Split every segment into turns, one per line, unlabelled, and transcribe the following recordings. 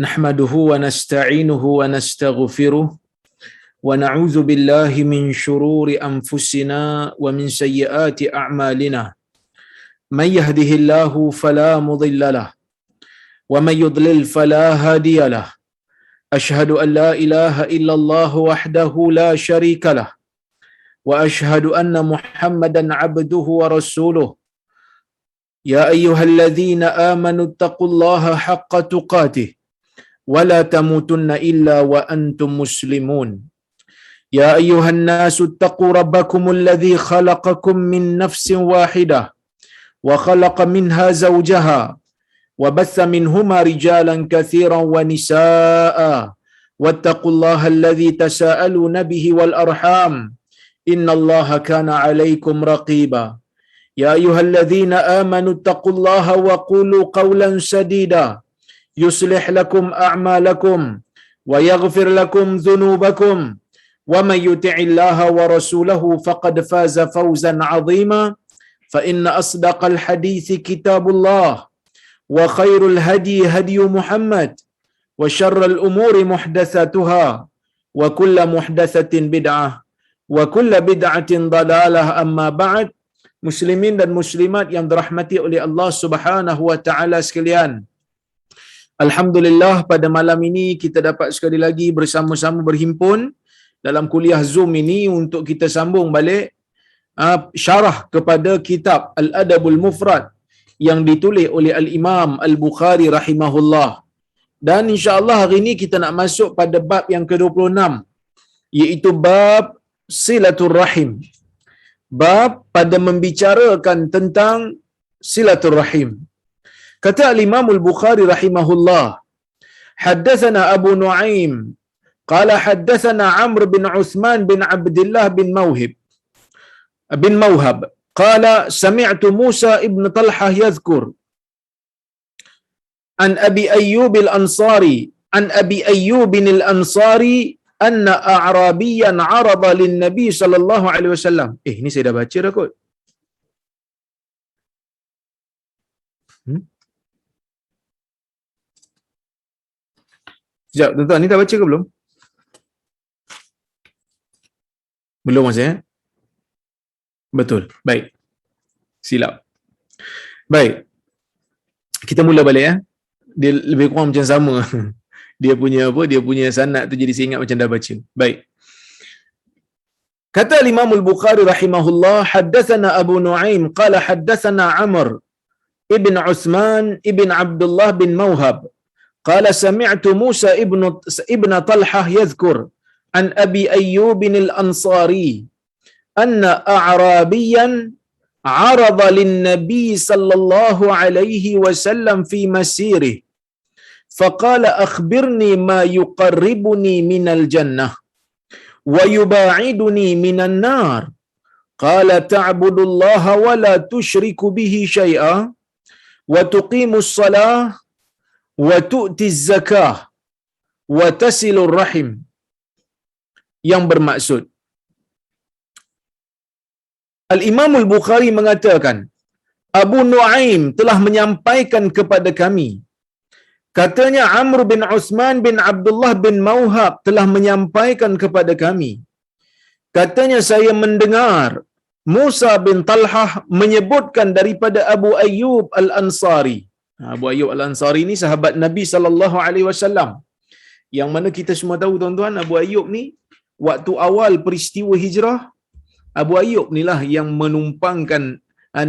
نحمده ونستعينه ونستغفره ونعوذ بالله من شرور أنفسنا ومن سيئات أعمالنا من يهده الله فلا مضل له ومن يضلل فلا هادي له أشهد أن لا إله إلا الله وحده لا شريك له وأشهد أن محمدا عبده ورسوله يا أيها الذين آمنوا اتقوا الله حق تقاته ولا تموتن إلا وأنتم مسلمون يا أيها الناس اتقوا ربكم الذي خلقكم من نفس واحدة وخلق منها زوجها وبث منهما رجالا كثيرا ونساء واتقوا الله الذي تساءلون به والأرحام إن الله كان عليكم رقيبا يا أيها الذين آمنوا اتقوا الله وقولوا قولا سديدا يصلح لكم أعمالكم ويغفر لكم ذنوبكم ومن يطع الله ورسوله فقد فاز فوزا عظيما فإن أصدق الحديث كتاب الله وخير الهدي هدي محمد وشر الأمور محدثاتها وكل محدثة بدعة وكل بدعة ضلالة أما بعد muslimin dan muslimat yang dirahmati oleh Allah Subhanahu wa taala sekalian. Alhamdulillah pada malam ini kita dapat sekali lagi bersama-sama berhimpun dalam kuliah Zoom ini untuk kita sambung balik syarah kepada kitab Al-Adabul Mufrad yang ditulis oleh Al-Imam Al-Bukhari rahimahullah. Dan insya-Allah hari ini kita nak masuk pada bab yang ke-26 iaitu bab silaturrahim. Bab pada membicarakan tentang silaturrahim. Kata Al-Imam Al-Bukhari rahimahullah, haddatsana Abu Nuaim qala haddatsana Amr bin Uthman bin Abdullah bin Mawhab qala sami'tu Musa ibn Talhah yadhkur an Abi Ayyub al-Ansari anna a'rabiyan 'arada lin-nabi sallallahu alaihi wasallam. Ni saya dah baca dah kot. Sekejap, tuan-tuan, ni dah baca ke belum? Belum masih, Betul. Baik. Silap. Baik. Kita mula balik, Dia lebih kurang macam sama. Dia punya sanad tu jadi saya ingat macam dah baca. Baik. Kata Imam Al-Bukhari rahimahullah, haddatsana Abu Nuaim qala haddatsana Amr ibn Uthman ibn Abdullah bin Mawhab qala sami'tu Musa ibn Talhah yadhkur an Abi Ayyub al-Ansari anna a'rabiyan 'arada lin-nabi sallallahu alaihi wasallam fi masirih فقال أخبرني ما يقربني من الجنة ويباعدني من النار قال تعبد الله ولا تشرك به شيئا وتقيم الصلاة وتؤتي الزكاة وتصل الرحم. Yang bermaksud, Al-Imam Al-Bukhari mengatakan, Abu Nuaim telah menyampaikan kepada kami, katanya Amr bin Uthman bin Abdullah bin Mawhab telah menyampaikan kepada kami. Katanya saya mendengar Musa bin Talhah menyebutkan daripada Abu Ayyub Al-Ansari. Abu Ayyub Al-Ansari ni sahabat Nabi sallallahu alaihi wasallam. Yang mana kita semua tahu tuan-tuan, Abu Ayyub ni waktu awal peristiwa hijrah, Abu Ayyub ni lah yang menumpangkan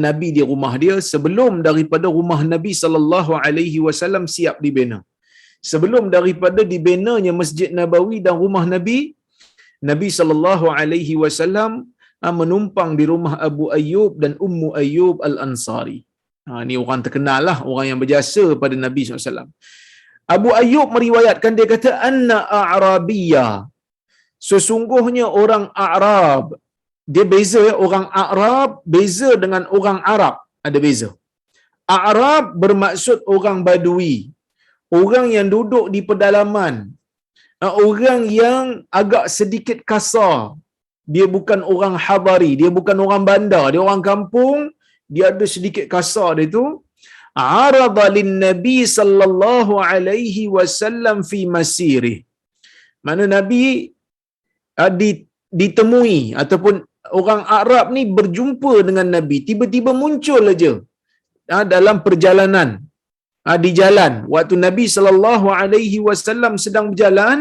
Nabi di rumah dia sebelum daripada rumah Nabi sallallahu alaihi wasallam siap dibina. Sebelum daripada dibinanya Masjid Nabawi dan rumah Nabi, Nabi sallallahu alaihi wasallam menumpang di rumah Abu Ayyub dan Ummu Ayyub Al-Ansari. Ni orang terkenal lah, orang yang berjasa pada Nabi SAW. Abu Ayyub meriwayatkan, dia kata anna a'rabiyya, sesungguhnya orang A'rab. Dia beza, orang Arab beza dengan orang Arab, ada beza. Arab bermaksud orang Badui, orang yang duduk di pedalaman, orang yang agak sedikit kasar. Dia bukan orang Hadari, dia bukan orang bandar, dia orang kampung, dia ada sedikit kasar dia tu. arada lin nabi sallallahu alaihi wasallam fi masirih. Mana Nabi ditemui ataupun orang Arab ni berjumpa dengan Nabi, tiba-tiba muncul aja dalam perjalanan, di jalan waktu Nabi sallallahu alaihi wasallam sedang berjalan,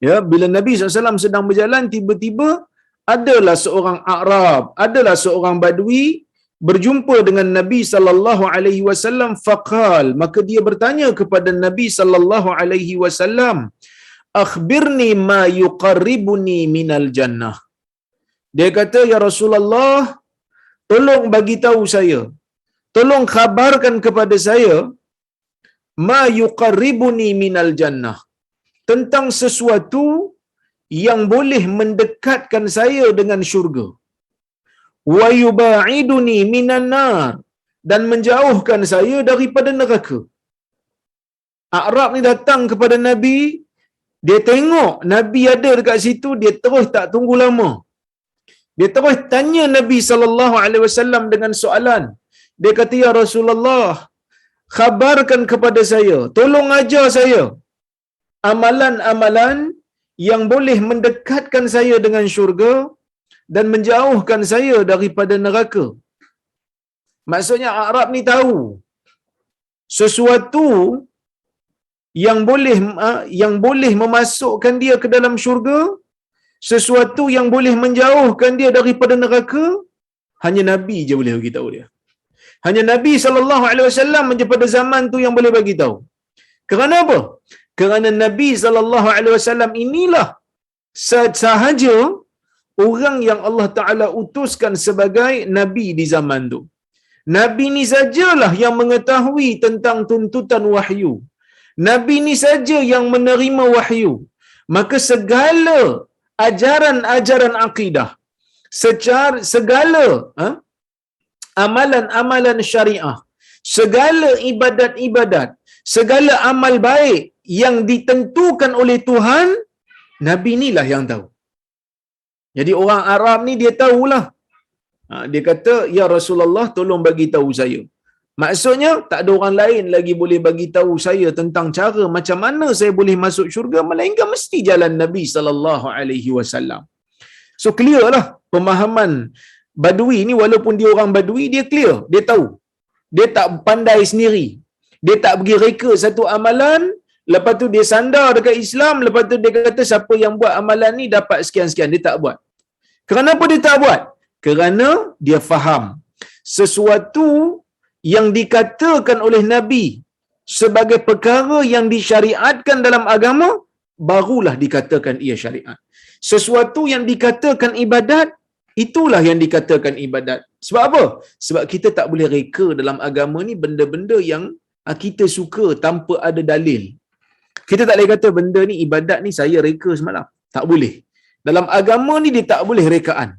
ya, bila Nabi SAW sedang berjalan, tiba-tiba adalah seorang Arab, adalah seorang Badui berjumpa dengan Nabi sallallahu alaihi wasallam, faqal, maka dia bertanya kepada Nabi sallallahu alaihi wasallam, akhbirni ma yuqarribuni minal jannah. Dia kata, ya Rasulullah, tolong bagi tahu saya, tolong khabarkan kepada saya, ma yuqarribuni minal jannah, tentang sesuatu yang boleh mendekatkan saya dengan syurga, wa yubaiduni minan nar, dan menjauhkan saya daripada neraka. Arab ni datang kepada Nabi, dia tengok Nabi ada dekat situ, dia terus tak tunggu lama. Dia terus tanya Nabi sallallahu alaihi wasallam dengan soalan. Dia kata, ya Rasulullah, khabarkan kepada saya, tolong ajar saya amalan-amalan yang boleh mendekatkan saya dengan syurga dan menjauhkan saya daripada neraka. Maksudnya Arab ni tahu sesuatu yang boleh memasukkan dia ke dalam syurga, sesuatu yang boleh menjauhkan dia daripada neraka, hanya Nabi je boleh bagi tahu dia. Hanya Nabi sallallahu alaihi wasallam je pada zaman tu yang boleh bagi tahu. Kerana apa? Kerana Nabi sallallahu alaihi wasallam inilah sahaja orang yang Allah Taala utuskan sebagai nabi di zaman tu. Nabi ni sajalah yang mengetahui tentang tuntutan wahyu. Nabi ni saja yang menerima wahyu. Maka segala ajaran-ajaran akidah, segala amalan-amalan syariah, segala ibadat-ibadat, segala amal baik yang ditentukan oleh Tuhan, Nabi inilah yang tahu. Jadi orang Arab ni dia tahulah. Dia kata, ya Rasulullah, tolong bagi tahu saya. Maksudnya tak ada orang lain lagi boleh bagi tahu saya tentang cara macam mana saya boleh masuk syurga melainkan mesti jalan Nabi sallallahu alaihi wasallam. So clear lah pemahaman Badui ni, walaupun dia orang Badui, dia clear, dia tahu. Dia tak pandai sendiri. Dia tak pergi reka satu amalan, lepas tu dia sandar dekat Islam, lepas tu dia kata siapa yang buat amalan ni dapat sekian-sekian. Dia tak buat. Kenapa dia tak buat? Kerana dia faham sesuatu yang dikatakan oleh Nabi sebagai perkara yang disyariatkan dalam agama, barulah dikatakan ia syariat. Sesuatu yang dikatakan ibadat, itulah yang dikatakan ibadat. Sebab apa? Sebab kita tak boleh reka dalam agama ni benda-benda yang kita suka tanpa ada dalil. Kita tak boleh kata benda ni ibadat ni saya reka semalam. Tak boleh. Dalam agama ni dia tak boleh rekaan.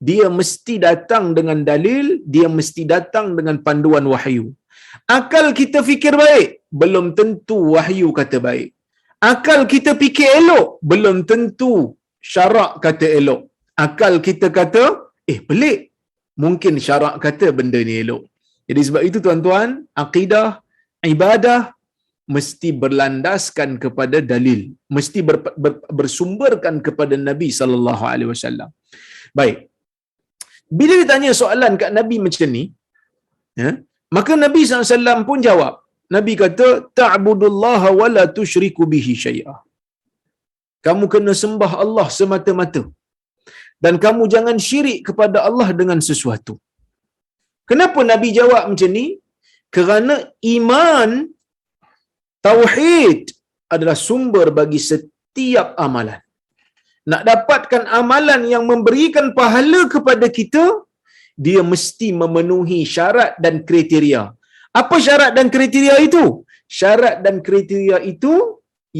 Dia mesti datang dengan dalil, dia mesti datang dengan panduan wahyu. Akal kita fikir baik, belum tentu wahyu kata baik. Akal kita fikir elok, belum tentu syarak kata elok. Akal kita kata, pelik, mungkin syarak kata benda ni elok. Jadi sebab itu tuan-tuan, akidah, ibadah mesti berlandaskan kepada dalil, mesti bersumberkan kepada Nabi sallallahu alaihi wasallam. Baik. Bila ditanya soalan kat Nabi macam ni, maka Nabi SAW pun jawab. Nabi kata, ta'budullaha wa la tusyriku bihi syai'ah. Kamu kena sembah Allah semata-mata. Dan kamu jangan syirik kepada Allah dengan sesuatu. Kenapa Nabi jawab macam ni? Kerana iman, tauhid adalah sumber bagi setiap amalan. Nak dapatkan amalan yang memberikan pahala kepada kita, dia mesti memenuhi syarat dan kriteria. Apa syarat dan kriteria itu? Syarat dan kriteria itu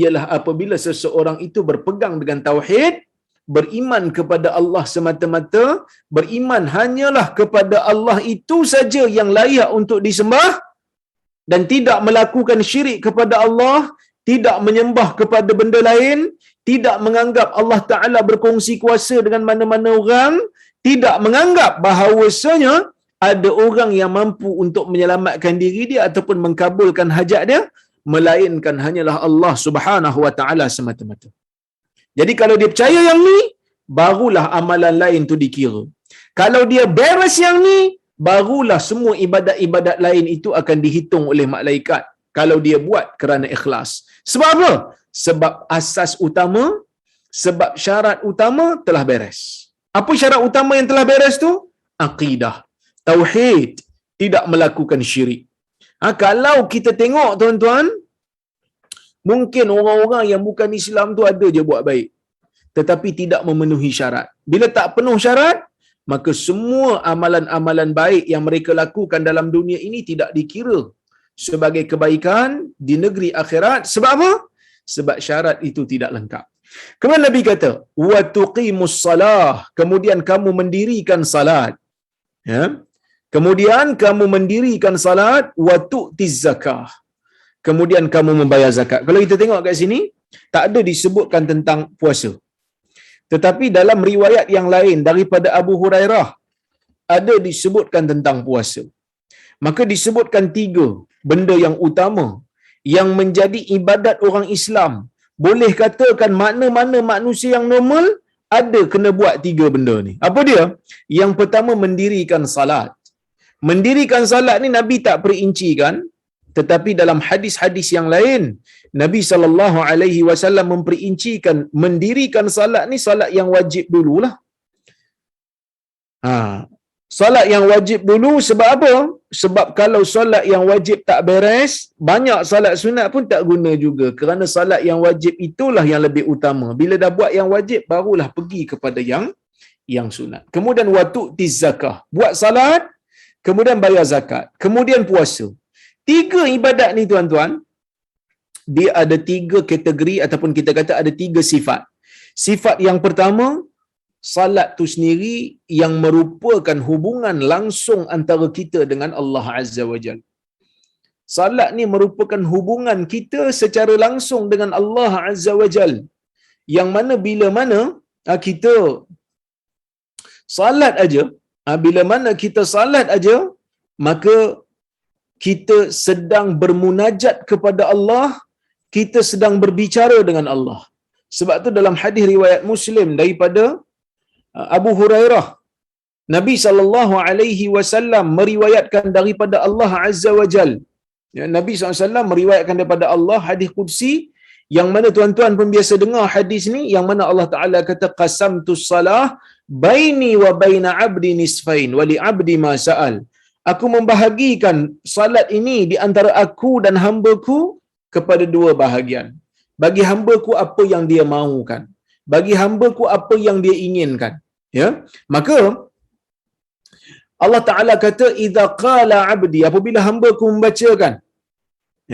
ialah apabila seseorang itu berpegang dengan tauhid, beriman kepada Allah semata-mata, beriman hanyalah kepada Allah itu saja yang layak untuk disembah, dan tidak melakukan syirik kepada Allah, tidak menyembah kepada benda lain, tidak menganggap Allah Ta'ala berkongsi kuasa dengan mana-mana orang, tidak menganggap bahawasanya ada orang yang mampu untuk menyelamatkan diri dia ataupun mengkabulkan hajat dia, melainkan hanyalah Allah Subhanahu wa taala semata-mata. Jadi kalau dia percaya yang ni, barulah amalan lain tu dikira. Kalau dia beres yang ni, barulah semua ibadat-ibadat lain itu akan dihitung oleh malaikat kalau dia buat kerana ikhlas. Sebab apa? Sebab asas utama, sebab syarat utama telah beres. Apa syarat utama yang telah beres tu? Aqidah, tauhid, tidak melakukan syirik. Kalau kita tengok tuan-tuan, mungkin orang-orang yang bukan Islam tu ada je buat baik, tetapi tidak memenuhi syarat. Bila tak penuh syarat, maka semua amalan-amalan baik yang mereka lakukan dalam dunia ini tidak dikira sebagai kebaikan di negeri akhirat. Sebab apa? Sebab syarat itu tidak lengkap. Kemudian Nabi kata, wa tuqimus salah, kemudian kamu mendirikan salat. Ya. Kemudian kamu mendirikan salat, wa tu'tiz zakah. Kemudian kamu membayar zakat. Kalau kita tengok kat sini, tak ada disebutkan tentang puasa. Tetapi dalam riwayat yang lain daripada Abu Hurairah, ada disebutkan tentang puasa. Maka disebutkan 3 benda yang utama yang menjadi ibadat orang Islam. Boleh katakan mana-mana manusia yang normal ada kena buat 3 benda ni. Apa dia? Yang pertama, mendirikan salat. Mendirikan salat ni Nabi tak perincikan, tetapi dalam hadis-hadis yang lain Nabi SAW memperincikan mendirikan salat ni salat yang wajib dululah. Salat yang wajib dulu. Sebab apa? Sebab kalau salat yang wajib tak beres, banyak salat sunat pun tak guna juga, kerana salat yang wajib itulah yang lebih utama. Bila dah buat yang wajib, barulah pergi kepada yang sunat. Kemudian watu'ti zakah, buat salat, kemudian bayar zakat, kemudian puasa. 3 ibadat ni tuan-tuan, dia ada 3 kategori ataupun kita kata ada 3 sifat. Sifat yang pertama, salat tu sendiri yang merupakan hubungan langsung antara kita dengan Allah Azza wa Jalla. Salat ni merupakan hubungan kita secara langsung dengan Allah Azza wa Jalla. Yang mana bila mana kita salat aja, bila mana kita salat aja, maka kita sedang bermunajat kepada Allah, kita sedang berbicara dengan Allah. Sebab tu dalam hadis riwayat Muslim daripada Abu Hurairah, Nabi SAW meriwayatkan daripada Allah Azza wa Jal. Nabi SAW meriwayatkan daripada Allah hadis qudsi, yang mana tuan-tuan pun biasa dengar hadis ni, yang mana Allah Ta'ala kata, qasamtus salah baini wa baina abdi nisfain wa li abdi ma sa'al. Aku membahagikan salat ini di antara aku dan hamba-Ku kepada 2 bahagian. Bagi hamba-Ku apa yang dia mahukan, bagi hamba-Ku apa yang dia inginkan. Ya, maka Allah Ta'ala kata, idza qala abdi, apabila hamba-Ku membacakan,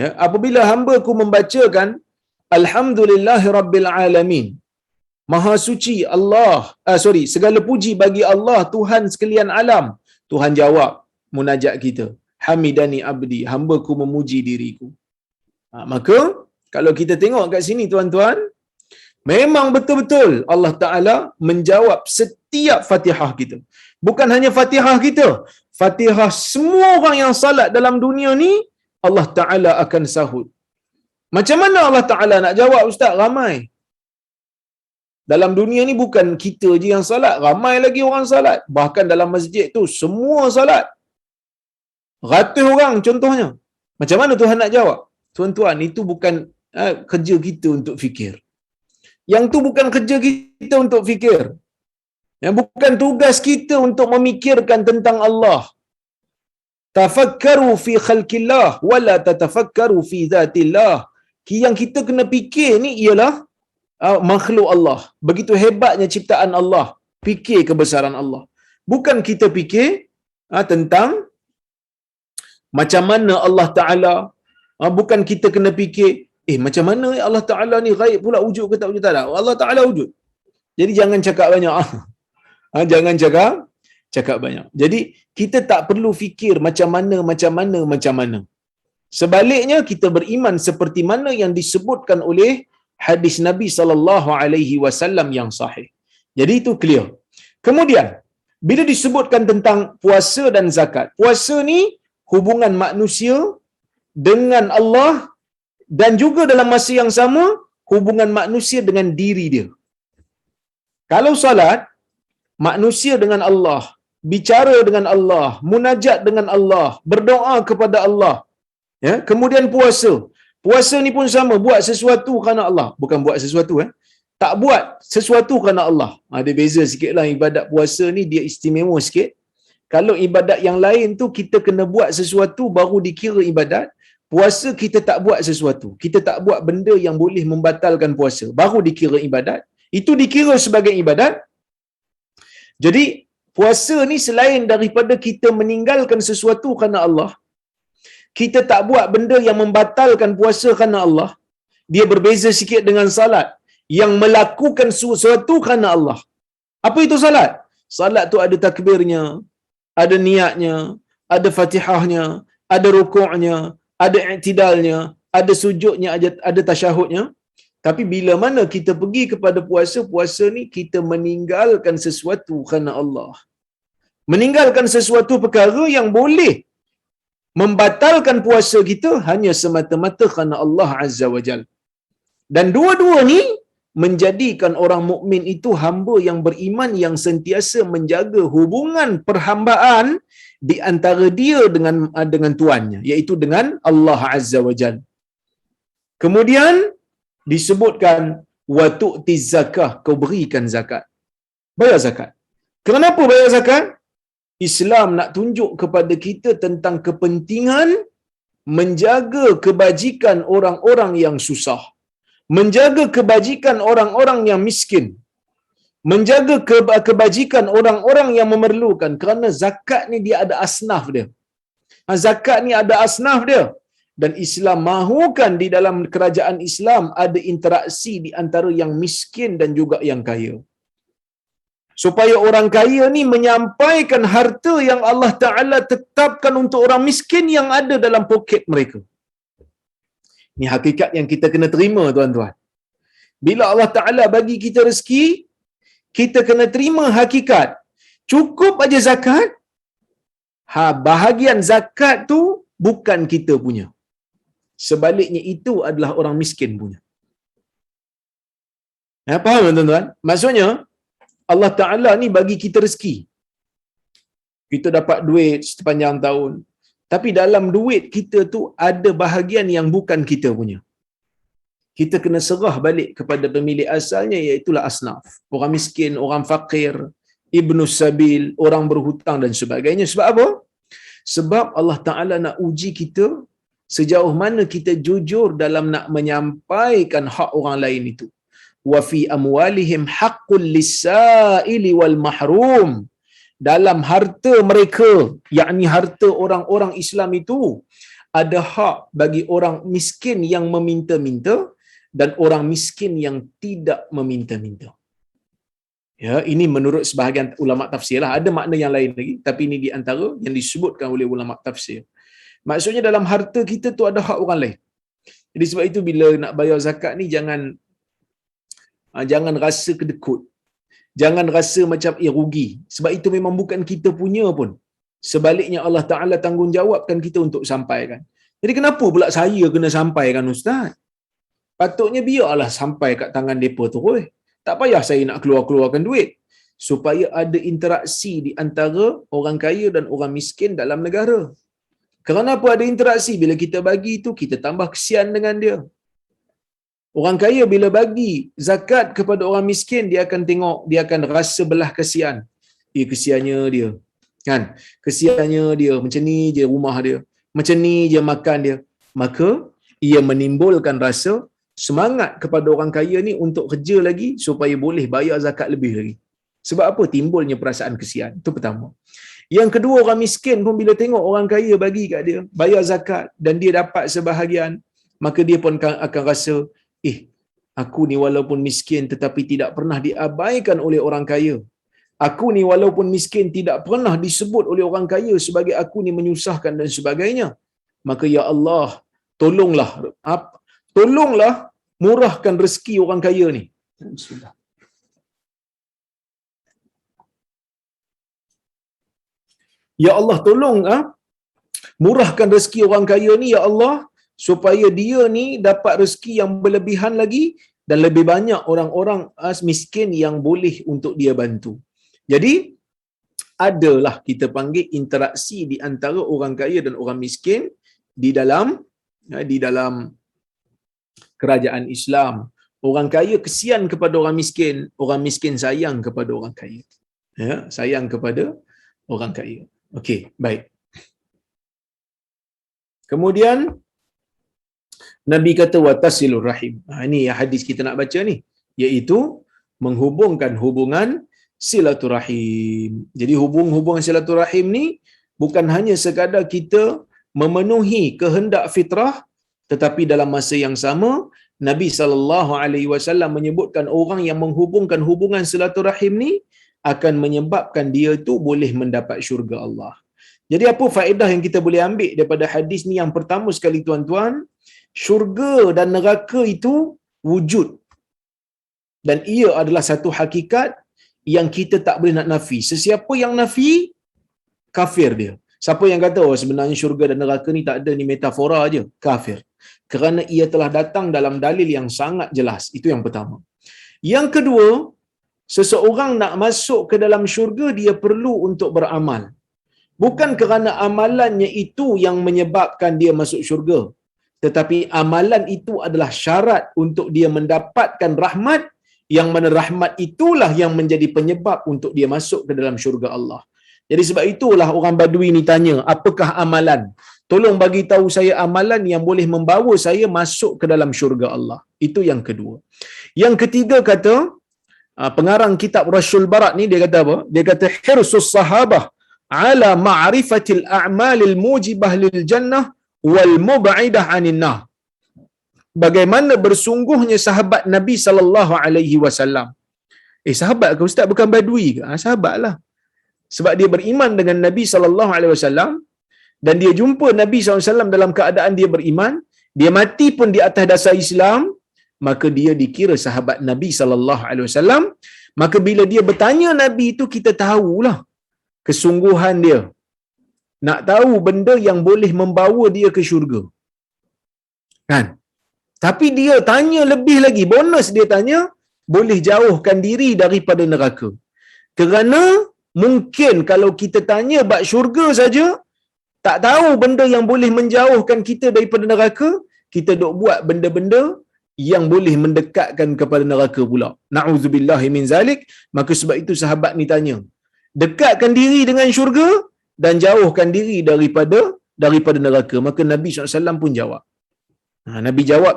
ya, apabila hamba-Ku membacakan alhamdulillahi rabbil alamin, maha suci Allah, segala puji bagi Allah Tuhan sekalian alam. Tuhan jawab munajat kita, hamidani abdi, hamba-Ku memuji diriku. Maka kalau kita tengok kat sini tuan-tuan, memang betul-betul Allah Ta'ala menjawab setiap Fatihah kita. Bukan hanya Fatihah kita, Fatihah semua orang yang salat dalam dunia ni, Allah Ta'ala akan sahut. Macam mana Allah Ta'ala nak jawab, Ustaz? Ramai. Dalam dunia ni bukan kita je yang salat, ramai lagi orang salat. Bahkan dalam masjid tu semua salat, ratus orang contohnya. Macam mana Tuhan nak jawab? Tuan-tuan, itu bukan kerja kita untuk fikir. Yang tu bukan kerja kita untuk fikir. Yang bukan tugas kita untuk memikirkan tentang Allah. Tafakkaru fi khalqillah wala tatafakkaru fi zatillah. Yang kita kena fikir ni ialah makhluk Allah. Begitu hebatnya ciptaan Allah. Fikir kebesaran Allah. Bukan kita fikir tentang macam mana Allah Ta'ala. Bukan kita kena fikir, macam mana Allah Ta'ala ni ghaib pula, wujud ke tak wujud? Tak ada. Allah Ta'ala wujud. Jadi jangan cakap banyak. Jangan cakap banyak. Jadi kita tak perlu fikir macam mana. Sebaliknya kita beriman seperti mana yang disebutkan oleh hadis Nabi SAW yang sahih. Jadi itu clear. Kemudian Bila disebutkan tentang puasa dan zakat, puasa ni hubungan manusia dengan Allah dan juga dalam masa yang sama hubungan manusia dengan diri dia. Kalau salat, manusia dengan Allah, bicara dengan Allah, munajat dengan Allah, berdoa kepada Allah. Ya, kemudian puasa. Puasa ni pun sama, buat sesuatu kerana Allah, bukan buat sesuatu tak buat sesuatu kerana Allah. Ada beza sikitlah, ibadat puasa ni dia istimewa sikit. Kalau ibadat yang lain tu kita kena buat sesuatu baru dikira ibadat. Puasa kita tak buat sesuatu. Kita tak buat benda yang boleh membatalkan puasa, baru dikira ibadat. Itu dikira sebagai ibadat. Jadi puasa ni selain daripada kita meninggalkan sesuatu kerana Allah, kita tak buat benda yang membatalkan puasa kerana Allah. Dia berbeza sikit dengan salat yang melakukan sesuatu kerana Allah. Apa itu salat? Salat tu ada takbirnya, ada niatnya, ada fatihahnya, ada rukuknya, ada i'tidalnya, ada sujudnya, ada tasyahudnya. Tapi bila mana kita pergi kepada puasa, puasa ni kita meninggalkan sesuatu kerana Allah. Meninggalkan sesuatu perkara yang boleh membatalkan puasa kita hanya semata-mata kerana Allah Azza wa Jal. Dan dua-dua ni menjadikan orang mukmin itu hamba yang beriman yang sentiasa menjaga hubungan perhambaan di antara dia dengan Tuannya, iaitu dengan Allah Azza wa Jal. Kemudian disebutkan wa tu'ti zakah, kau berikan zakat. Bayar zakat. Kenapa bayar zakat? Islam nak tunjuk kepada kita tentang kepentingan menjaga kebajikan orang-orang yang susah, menjaga kebajikan orang-orang yang miskin, menjaga kebajikan orang-orang yang memerlukan. Kerana zakat ni dia ada asnaf dia. Zakat ni ada asnaf dia. Dan Islam mahukan di dalam kerajaan Islam ada interaksi di antara yang miskin dan juga yang kaya. Supaya orang kaya ni menyampaikan harta yang Allah Ta'ala tetapkan untuk orang miskin yang ada dalam poket mereka. Ini hakikat yang kita kena terima, tuan-tuan. Bila Allah Ta'ala bagi kita rezeki, kita kena terima hakikat. Cukup aja zakat, bahagian zakat tu bukan kita punya. Sebaliknya itu adalah orang miskin punya. Faham tuan-tuan? Maksudnya, Allah Ta'ala ni bagi kita rezeki. Kita dapat duit sepanjang tahun. Tapi dalam duit kita tu ada bahagian yang bukan kita punya. Kita kena serah balik kepada pemilik asalnya, iaitulah asnaf. Orang miskin, orang fakir, ibnu sabil, orang berhutang dan sebagainya. Sebab apa? Sebab Allah Ta'ala nak uji kita sejauh mana kita jujur dalam nak menyampaikan hak orang lain itu. Wa fi amwalihim haqqul lis-sa'ili wal mahrum. Dalam harta mereka, yakni harta orang-orang Islam itu, ada hak bagi orang miskin yang meminta-minta dan orang miskin yang tidak meminta-minta. Ya, ini menurut sebahagian ulama tafsir lah. Ada makna yang lain lagi, tapi ini di antara yang disebutkan oleh ulama tafsir. Maksudnya dalam harta kita tu ada hak orang lain. Jadi sebab itu bila nak bayar zakat ni jangan rasa kedekut. Jangan rasa macam rugi. Sebab itu memang bukan kita punya pun. Sebaliknya Allah Ta'ala tanggungjawabkan kita untuk sampaikan. Jadi kenapa pula saya kena sampaikan, Ustaz? Patutnya biarlah sampai kat tangan mereka tu. Tak payah saya nak keluarkan duit. Supaya ada interaksi di antara orang kaya dan orang miskin dalam negara. Kenapa ada interaksi? Bila kita bagi itu, kita tambah kesian dengan dia. Orang kaya bila bagi zakat kepada orang miskin, dia akan tengok, dia akan rasa belah kesian. Kesiannya dia. Kan? Kesiannya dia. Macam ni je rumah dia. Macam ni je makan dia. Maka, ia menimbulkan rasa semangat kepada orang kaya ni untuk kerja lagi supaya boleh bayar zakat lebih lagi. Sebab apa? Timbulnya perasaan kesian. Itu pertama. Yang kedua, orang miskin pun bila tengok orang kaya bagi kat dia, bayar zakat dan dia dapat sebahagian, maka dia pun akan rasa, aku ni walaupun miskin tetapi tidak pernah diabaikan oleh orang kaya. Aku ni walaupun miskin tidak pernah disebut oleh orang kaya sebagai aku ni menyusahkan dan sebagainya. Maka ya Allah, tolonglah murahkan rezeki orang kaya ni. Bismillah. Ya Allah, tolong murahkan rezeki orang kaya ni ya Allah, supaya dia ni dapat rezeki yang berlebihan lagi dan lebih banyak orang-orang miskin yang boleh untuk dia bantu. Jadi adalah kita panggil interaksi di antara orang kaya dan orang miskin di dalam kerajaan Islam. Orang kaya kesian kepada orang miskin sayang kepada orang kaya. Ya, sayang kepada orang kaya. Okey, baik. Kemudian Nabi kata watasilur rahim. Ini hadis kita nak baca ni, iaitu menghubungkan hubungan silaturahim. Jadi hubungan silaturahim ni bukan hanya sekadar kita memenuhi kehendak fitrah, tetapi dalam masa yang sama Nabi SAW menyebutkan orang yang menghubungkan hubungan silaturahim ni akan menyebabkan dia tu boleh mendapat syurga Allah. Jadi apa faedah yang kita boleh ambil daripada hadis ni? Yang pertama sekali tuan-tuan, syurga dan neraka itu wujud. Dan ia adalah satu hakikat yang kita tak boleh nak nafi. Sesiapa yang nafi, kafir dia. Siapa yang kata sebenarnya syurga dan neraka ni tak ada, ni metafora aja, kafir. Kerana ia telah datang dalam dalil yang sangat jelas. Itu yang pertama. Yang kedua, seseorang nak masuk ke dalam syurga, dia perlu untuk beramal. Bukan kerana amalannya itu yang menyebabkan dia masuk syurga, tetapi amalan itu adalah syarat untuk dia mendapatkan rahmat, yang mana rahmat itulah yang menjadi penyebab untuk dia masuk ke dalam syurga Allah. Jadi sebab itulah orang Badui ni tanya, apakah amalan? Tolong bagi tahu saya amalan yang boleh membawa saya masuk ke dalam syurga Allah. Itu yang kedua. Yang ketiga kata, pengarang kitab Rasyul Barat ni dia kata apa? Dia kata hirsus sahabah ala ma'rifatil a'malil mujibah lil jannah wal mub'idah 'anil nar. Bagaimana bersungguhnya sahabat Nabi sallallahu alaihi wasallam. Sahabat ke ustaz, bukan Badui ke? Sahabatlah. Sebab dia beriman dengan Nabi sallallahu alaihi wasallam dan dia jumpa Nabi sallallahu alaihi wasallam dalam keadaan dia beriman, dia mati pun di atas dasar Islam, maka dia dikira sahabat Nabi sallallahu alaihi wasallam. Maka bila dia bertanya Nabi itu, kita tahulah kesungguhan dia nak tahu benda yang boleh membawa dia ke syurga, kan? Tapi dia tanya lebih lagi, bonus dia tanya, boleh jauhkan diri daripada neraka. Kerana mungkin kalau kita tanya bab syurga saja, tak tahu benda yang boleh menjauhkan kita daripada neraka, kita dok buat benda-benda yang boleh mendekatkan kepada neraka pula. Na'udzubillahi min zalik. Maka sebab itu sahabat ni tanya, dekatkan diri dengan syurga dan jauhkan diri daripada neraka. Maka Nabi SAW pun jawab. Nabi jawab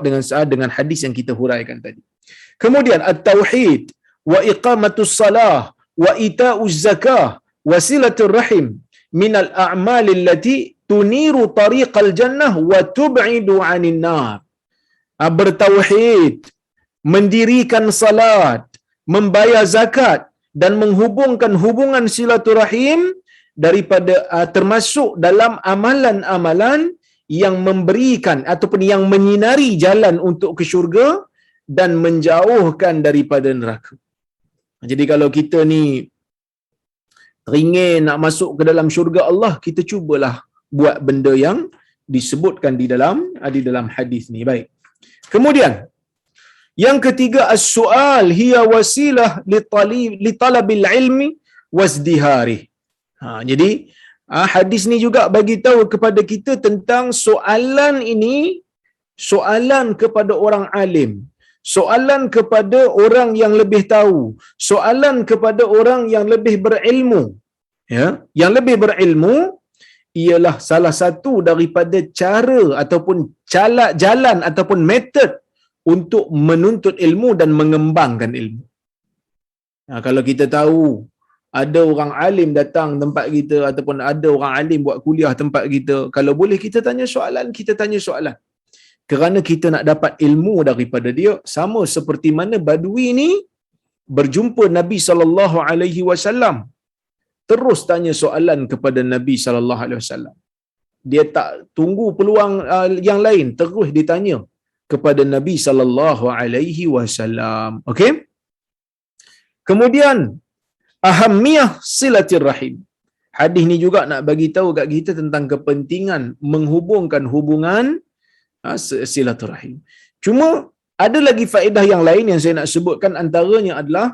dengan hadis yang kita huraikan tadi. Kemudian at-tauhid wa iqamatus salah wa ita'uz zakah wa silatur rahim minal a'mal allati tuniru tariqal jannah wa tub'idu 'anil nar. Bertauhid, mendirikan salat, membayar zakat dan menghubungkan hubungan silaturahim daripada termasuk dalam amalan-amalan yang memberikan ataupun yang menyinari jalan untuk ke syurga dan menjauhkan daripada neraka. Jadi kalau kita ni teringin nak masuk ke dalam syurga Allah, kita cubalah buat benda yang disebutkan di dalam hadis ni. Baik. Kemudian yang ketiga, as-su'al hiya wasilah li talabil ilmi wazdihari. Jadi hadis ni juga bagi tahu kepada kita tentang soalan ini, soalan kepada orang alim, soalan kepada orang yang lebih tahu, soalan kepada orang yang lebih berilmu. Ya, yang lebih berilmu ialah salah satu daripada cara ataupun jalan ataupun metod untuk menuntut ilmu dan mengembangkan ilmu. Kalau kita tahu ada orang alim datang tempat kita ataupun ada orang alim buat kuliah tempat kita, kalau boleh kita tanya soalan, kita tanya soalan. Kerana kita nak dapat ilmu daripada dia, sama seperti mana Badui ni berjumpa Nabi sallallahu alaihi wasallam, terus tanya soalan kepada Nabi sallallahu alaihi wasallam. Dia tak tunggu peluang yang lain, terus ditanya kepada Nabi sallallahu alaihi wasallam. Okey? Kemudian ahammiyah silatir rahim. Hadis ni juga nak bagi tahu kat kita tentang kepentingan menghubungkan hubungan silaturahim. Cuma ada lagi faedah yang lain yang saya nak sebutkan, antaranya adalah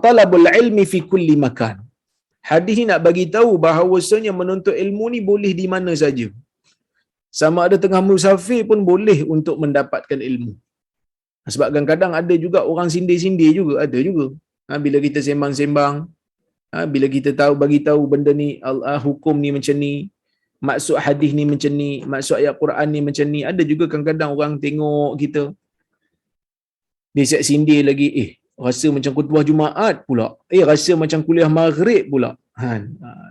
talabul ilmi fi kulli makan. Hadis ni nak bagi tahu bahawasanya menuntut ilmu ni boleh di mana saja. Sama ada tengah musafir pun boleh untuk mendapatkan ilmu. Sebab kadang-kadang ada juga orang sindir-sindir juga, ada juga. Bila kita sembang-sembang, bila kita bagi tahu benda ni, hukum ni macam ni, maksud hadis ni macam ni, maksud ayat Quran ni macam ni, ada juga kadang-kadang orang tengok kita, dia siap sindir lagi, rasa macam khutbah Jumaat pula, rasa macam kuliah maghrib pula.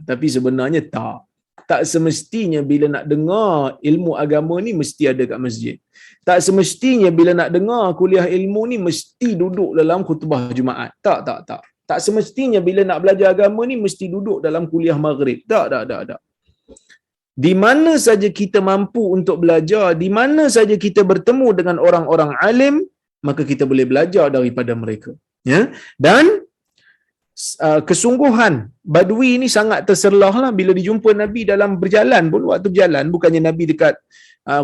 Tapi sebenarnya tak semestinya bila nak dengar ilmu agama ni mesti ada kat masjid. Tak semestinya bila nak dengar kuliah ilmu ni mesti duduk dalam khutbah Jumaat. Tak. Tak semestinya bila nak belajar agama ni mesti duduk dalam kuliah maghrib. Tak. Di mana saja kita mampu untuk belajar, di mana saja kita bertemu dengan orang-orang alim, maka kita boleh belajar daripada mereka. Ya? Dan kesungguhan Badui ni sangat terserlah lah bila dijumpa Nabi dalam berjalan pun, waktu berjalan, bukannya Nabi dekat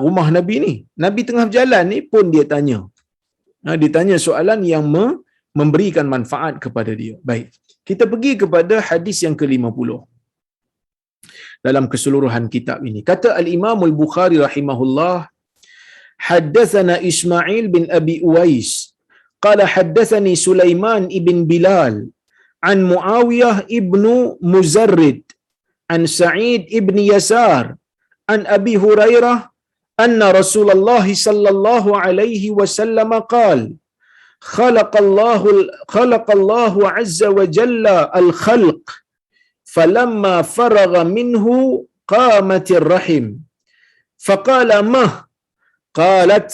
rumah Nabi ni, Nabi tengah berjalan ni pun dia tanya. Dia tanya soalan yang memberikan manfaat kepada dia. Baik, kita pergi kepada hadis yang ke-50 dalam keseluruhan kitab ini. Kata Al-Imam Al-Bukhari rahimahullah, haddatsana Ismail bin Abi Uwais qala haddatsani Sulaiman ibn Bilal an Muawiyah ibnu Muzarrid an Sa'id ibn Yasar an Abi Hurairah anna Rasulullah sallallahu alaihi wasallam qala khalaqallahu azza wa jalla al-khalq falamma faragha minhu qamatir rahim faqala ma qalat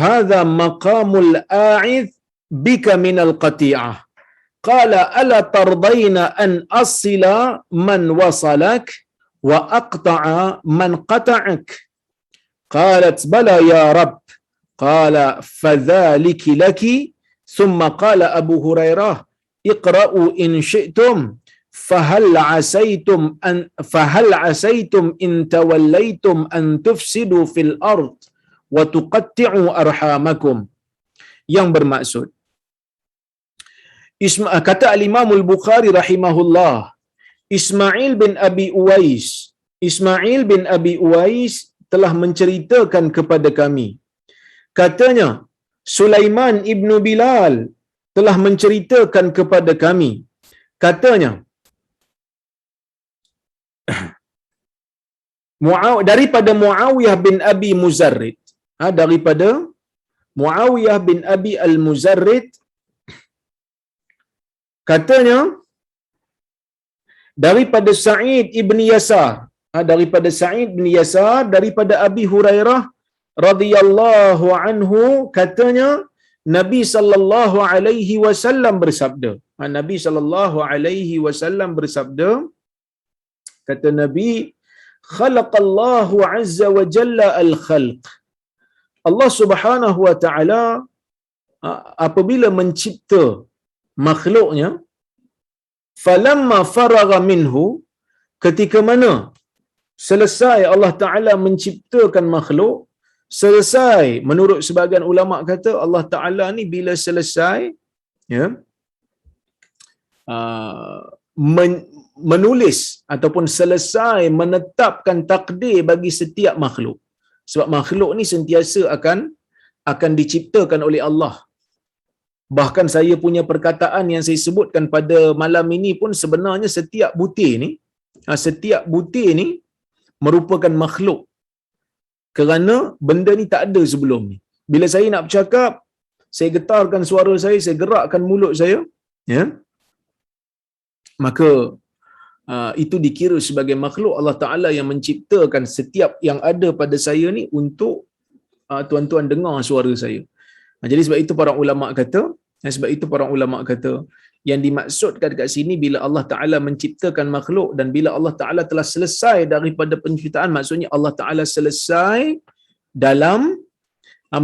hadha maqamul a'idh bika min al-qati'ah qala ala tardayna an asila man wasalak wa aqta'a man qata'ak qalat bala ya rab qala fadhaliki laki thumma qala Abu Hurairah iqra'u in syi'tum fahal asaytum in tawallaytum an tufsidu fil ard wa tuqatti'u arhamakum. Yang bermaksud, kata Al-Imam Al-Bukhari rahimahullah, Ismail bin Abi Uwais telah menceritakan kepada kami. Katanya, Sulaiman ibnu Bilal telah menceritakan kepada kami. Katanya, daripada Muawiyah bin Abi Muzarrid, daripada Muawiyah bin Abi al-Muzarrid, katanya daripada Sa'id ibn Yasar, daripada Abi Hurairah radhiyallahu anhu, katanya Nabi sallallahu alaihi wasallam bersabda. Nabi sallallahu alaihi wasallam bersabda, kata Nabi, khalaqallahu azza wa jalla al-khalq. Allah Subhanahu wa taala apabila mencipta makhluknya, falamma faragha minhu, ketika mana selesai Allah Taala menciptakan makhluk, selesai, menurut sebahagian ulama kata Allah Taala ni bila selesai menulis ataupun selesai menetapkan takdir bagi setiap makhluk. Sebab makhluk ni sentiasa akan diciptakan oleh Allah. Bahkan saya punya perkataan yang saya sebutkan pada malam ini pun sebenarnya setiap butir ni merupakan makhluk. Kerana benda ni tak ada sebelum ni. Bila saya nak bercakap, saya getarkan suara saya gerakkan mulut saya, maka itu dikira sebagai makhluk Allah Ta'ala yang menciptakan setiap yang ada pada saya ni untuk tuan-tuan dengar suara saya. Jadi sebab itu para ulama kata yang dimaksudkan dekat sini bila Allah Ta'ala menciptakan makhluk dan bila Allah Ta'ala telah selesai daripada penciptaan, maksudnya Allah Ta'ala selesai dalam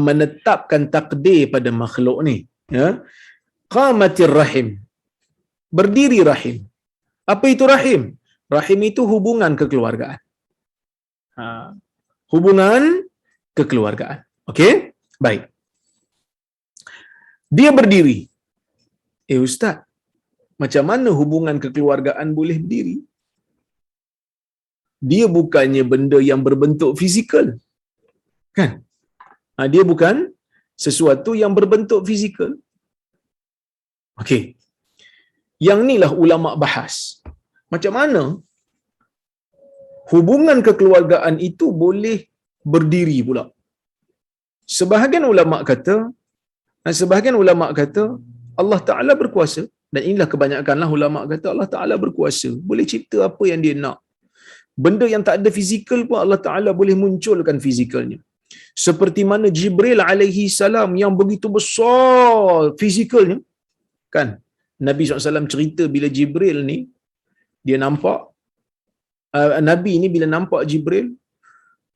menetapkan takdir pada makhluk ni. Qamatir rahim, berdiri rahim. Apa itu rahim? Rahim itu hubungan kekeluargaan. Hubungan kekeluargaan. Okey? Baik. Dia berdiri. Ustaz, macam mana hubungan kekeluargaan boleh berdiri? Dia bukannya benda yang berbentuk fizikal. Kan? Dia bukan sesuatu yang berbentuk fizikal. Okey. Yang inilah ulama bahas. Macam mana hubungan kekeluargaan itu boleh berdiri pula? Sebahagian ulama kata Allah Ta'ala berkuasa, dan inilah kebanyakanlah ulama kata Allah Ta'ala berkuasa, boleh cipta apa yang dia nak. Benda yang tak ada fizikal pun Allah Ta'ala boleh munculkan fizikalnya. Seperti mana Jibril alaihi salam yang begitu besar fizikalnya, kan? Nabi SAW cerita bila Jibril ni dia nampak, Nabi ni bila nampak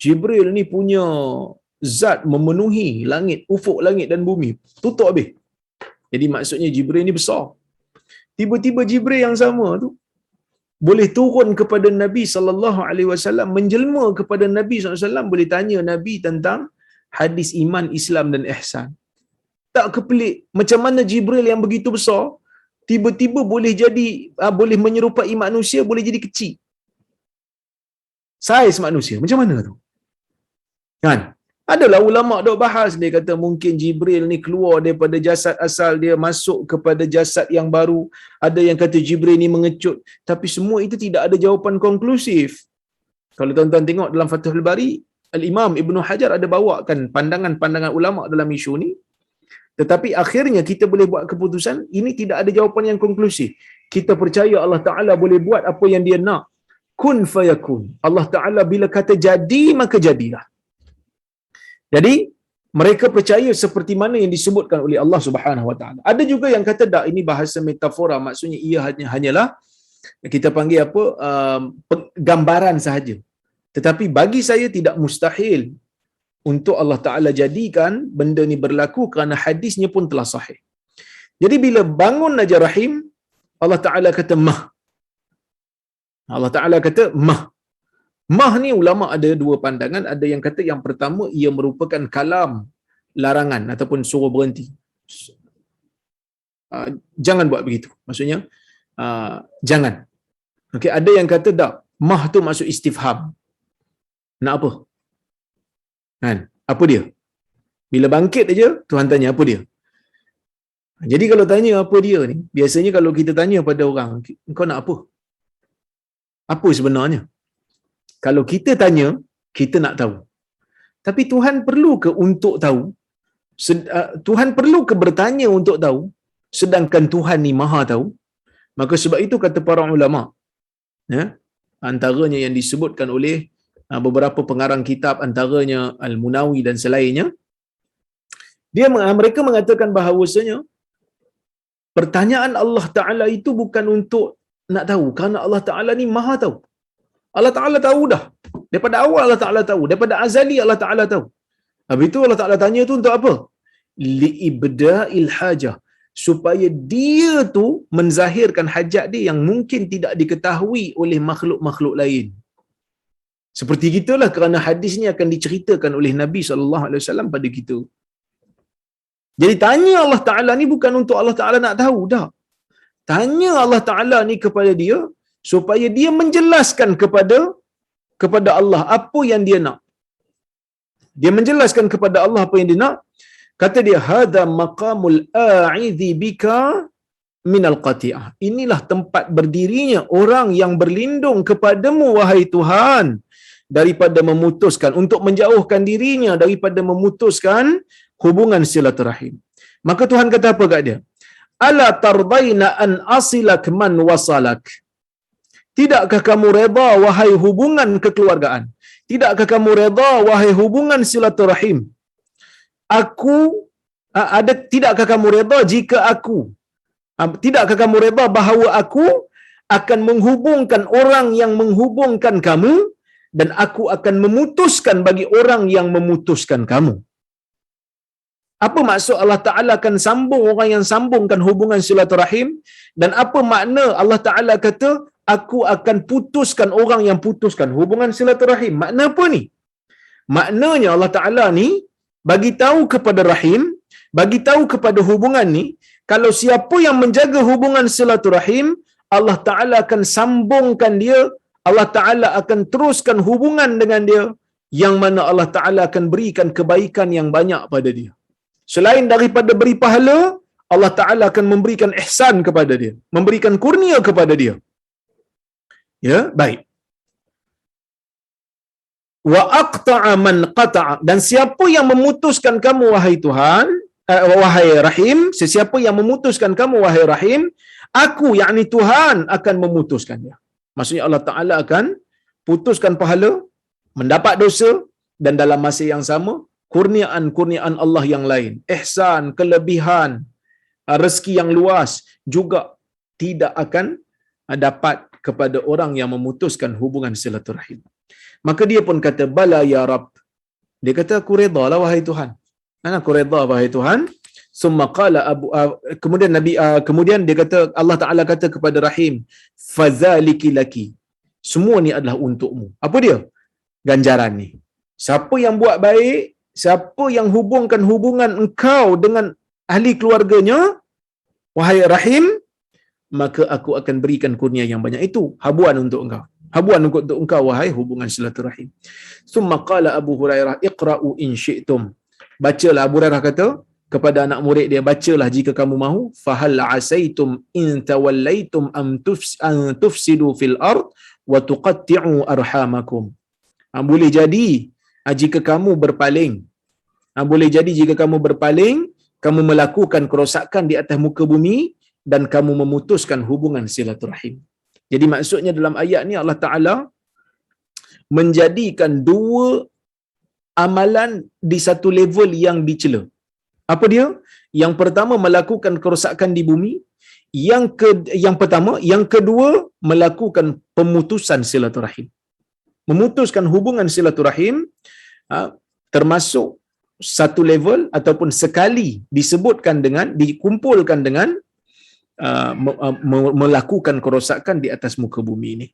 Jibril ni punya zat memenuhi langit, ufuk langit dan bumi, tutup habis. Jadi maksudnya Jibril ni besar. Tiba-tiba Jibril yang sama tu boleh turun kepada Nabi SAW, menjelma kepada Nabi SAW, boleh tanya Nabi tentang hadis iman, Islam dan ihsan. Tak kepelik macam mana Jibril yang begitu besar tiba-tiba boleh jadi boleh menyerupai manusia, boleh jadi kecil. Saiz manusia. Macam mana tu? Kan? Adalah ulama dok bahas, dia kata mungkin Jibril ni keluar daripada jasad asal dia masuk kepada jasad yang baru. Ada yang kata Jibril ni mengecut, tapi semua itu tidak ada jawapan konklusif. Kalau tuan-tuan tengok dalam Fathul Bari, Al-Imam Ibn Hajar ada bawakan pandangan-pandangan ulama dalam isu ni. Tetapi akhirnya kita boleh buat keputusan, ini tidak ada jawapan yang konklusif. Kita percaya Allah Ta'ala boleh buat apa yang dia nak. Kun fayakun. Allah Ta'ala bila kata jadi, maka jadilah. Jadi, mereka percaya seperti mana yang disebutkan oleh Allah Subhanahu Wa Ta'ala. Ada juga yang kata, tak, ini bahasa metafora. Maksudnya ia hanyalah, kita panggil apa, gambaran sahaja. Tetapi bagi saya tidak mustahil untuk Allah Ta'ala jadikan benda ni berlaku kerana hadisnya pun telah sahih. Jadi bila bangun aja rahim, Allah Ta'ala kata mah. Allah Ta'ala kata mah. Mah ni ulama ada dua pandangan. Ada yang kata yang pertama, ia merupakan kalam larangan ataupun suruh berhenti. Jangan buat begitu. Maksudnya, jangan. Okay, ada yang kata tak, mah tu maksud istifham. Nak apa? Kan? Apa dia? Bila bangkit aja, Tuhan tanya apa dia. Jadi kalau tanya apa dia ni, biasanya kalau kita tanya pada orang, kau nak apa? Apa sebenarnya? Kalau kita tanya, kita nak tahu. Tapi Tuhan perlu ke untuk tahu? Tuhan perlu ke bertanya untuk tahu? Sedangkan Tuhan ni maha tahu. Maka sebab itu kata para ulama, ya, antaranya yang disebutkan oleh beberapa pengarang kitab, antaranya Al-Munawi dan selainnya, mereka mengatakan bahawasanya pertanyaan Allah Ta'ala itu bukan untuk nak tahu, kerana Allah Ta'ala ni maha tahu. Allah Ta'ala tahu dah. Daripada awal Allah Ta'ala tahu. Daripada azali Allah Ta'ala tahu. Habis itu Allah Ta'ala tanya tu untuk apa? Li'ibda'il hajah. Supaya dia tu menzahirkan hajat dia yang mungkin tidak diketahui oleh makhluk-makhluk lain. Seperti gitulah kerana hadis ni akan diceritakan oleh Nabi SAW pada kita. Jadi tanya Allah Ta'ala ni bukan untuk Allah Ta'ala nak tahu dah. Tanya Allah Ta'ala ni kepada dia supaya dia menjelaskan kepada Allah apa yang dia nak. Dia menjelaskan kepada Allah apa yang dia nak. Kata dia, hadza maqamul a'idhi bika minal qati'ah. Inilah tempat berdirinya orang yang berlindung kepadamu wahai Tuhan daripada memutuskan, untuk menjauhkan dirinya daripada memutuskan hubungan silaturahim. Maka Tuhan kata apa kat dia? Ala tardaina an asilak man wasalak. Tidakkah kamu redha wahai hubungan kekeluargaan? Tidakkah kamu redha wahai hubungan silaturahim? Tidakkah kamu redha jika aku, tidakkah kamu redha bahawa aku akan menghubungkan orang yang menghubungkan kamu, dan aku akan memutuskan bagi orang yang memutuskan kamu? Apa maksud Allah Ta'ala akan sambung orang yang sambungkan hubungan silaturahim? Dan apa makna Allah Ta'ala kata aku akan putuskan orang yang putuskan hubungan silaturahim. Makna apa ni? Maknanya Allah Ta'ala ni bagi tahu kepada rahim, bagi tahu kepada hubungan ni, kalau siapa yang menjaga hubungan silaturahim, Allah Ta'ala akan sambungkan dia, Allah Ta'ala akan teruskan hubungan dengan dia, yang mana Allah Ta'ala akan berikan kebaikan yang banyak pada dia. Selain daripada beri pahala, Allah Ta'ala akan memberikan ihsan kepada dia, memberikan kurnia kepada dia. Ya, baik. Wa aqta'a man qata'a, dan siapa yang memutuskan kamu wahai Tuhan, wahai Rahim, sesiapa yang memutuskan kamu wahai Rahim, aku yakni Tuhan akan memutuskannya. Maksudnya Allah Ta'ala akan putuskan pahala, mendapat dosa, dan dalam masa yang sama kurniaan-kurniaan Allah yang lain, ihsan, kelebihan, rezeki yang luas juga tidak akan dapat kepada orang yang memutuskan hubungan silaturahim. Maka dia pun kata, bala ya Rabb. Dia kata, aku redha lah wahai Tuhan. Aku redha wahai Tuhan. Summa qala kemudian dia kata, Allah Ta'ala kata kepada Rahim, fazaliki laki. Semua ni adalah untukmu. Apa dia? Ganjaran ni. Siapa yang buat baik, siapa yang hubungkan hubungan engkau dengan ahli keluarganya, wahai Rahim, maka aku akan berikan kurnia yang banyak. Itu habuan untuk engkau. Habuan untuk engkau wahai hubungan silaturahim. Summa qala Abu Hurairah, iqra'u in syi'tum. Bacalah, Abu Hurairah kata kepada anak murid dia, bacalah jika kamu mahu. Fahal asaitum in tawallaitum am tufsidu fil ard wa tuqatti'u arhamakum. Boleh jadi jika kamu berpaling. Boleh jadi jika kamu berpaling, kamu melakukan kerosakan di atas muka bumi dan kamu memutuskan hubungan silaturahim. Jadi maksudnya dalam ayat ni Allah Ta'ala menjadikan dua amalan di satu level yang dicela. Apa dia? Yang pertama melakukan kerosakan di bumi, yang kedua melakukan pemutusan silaturahim. Memutuskan hubungan silaturahim termasuk satu level ataupun sekali disebutkan dengan, dikumpulkan dengan melakukan kerosakan di atas muka bumi ini.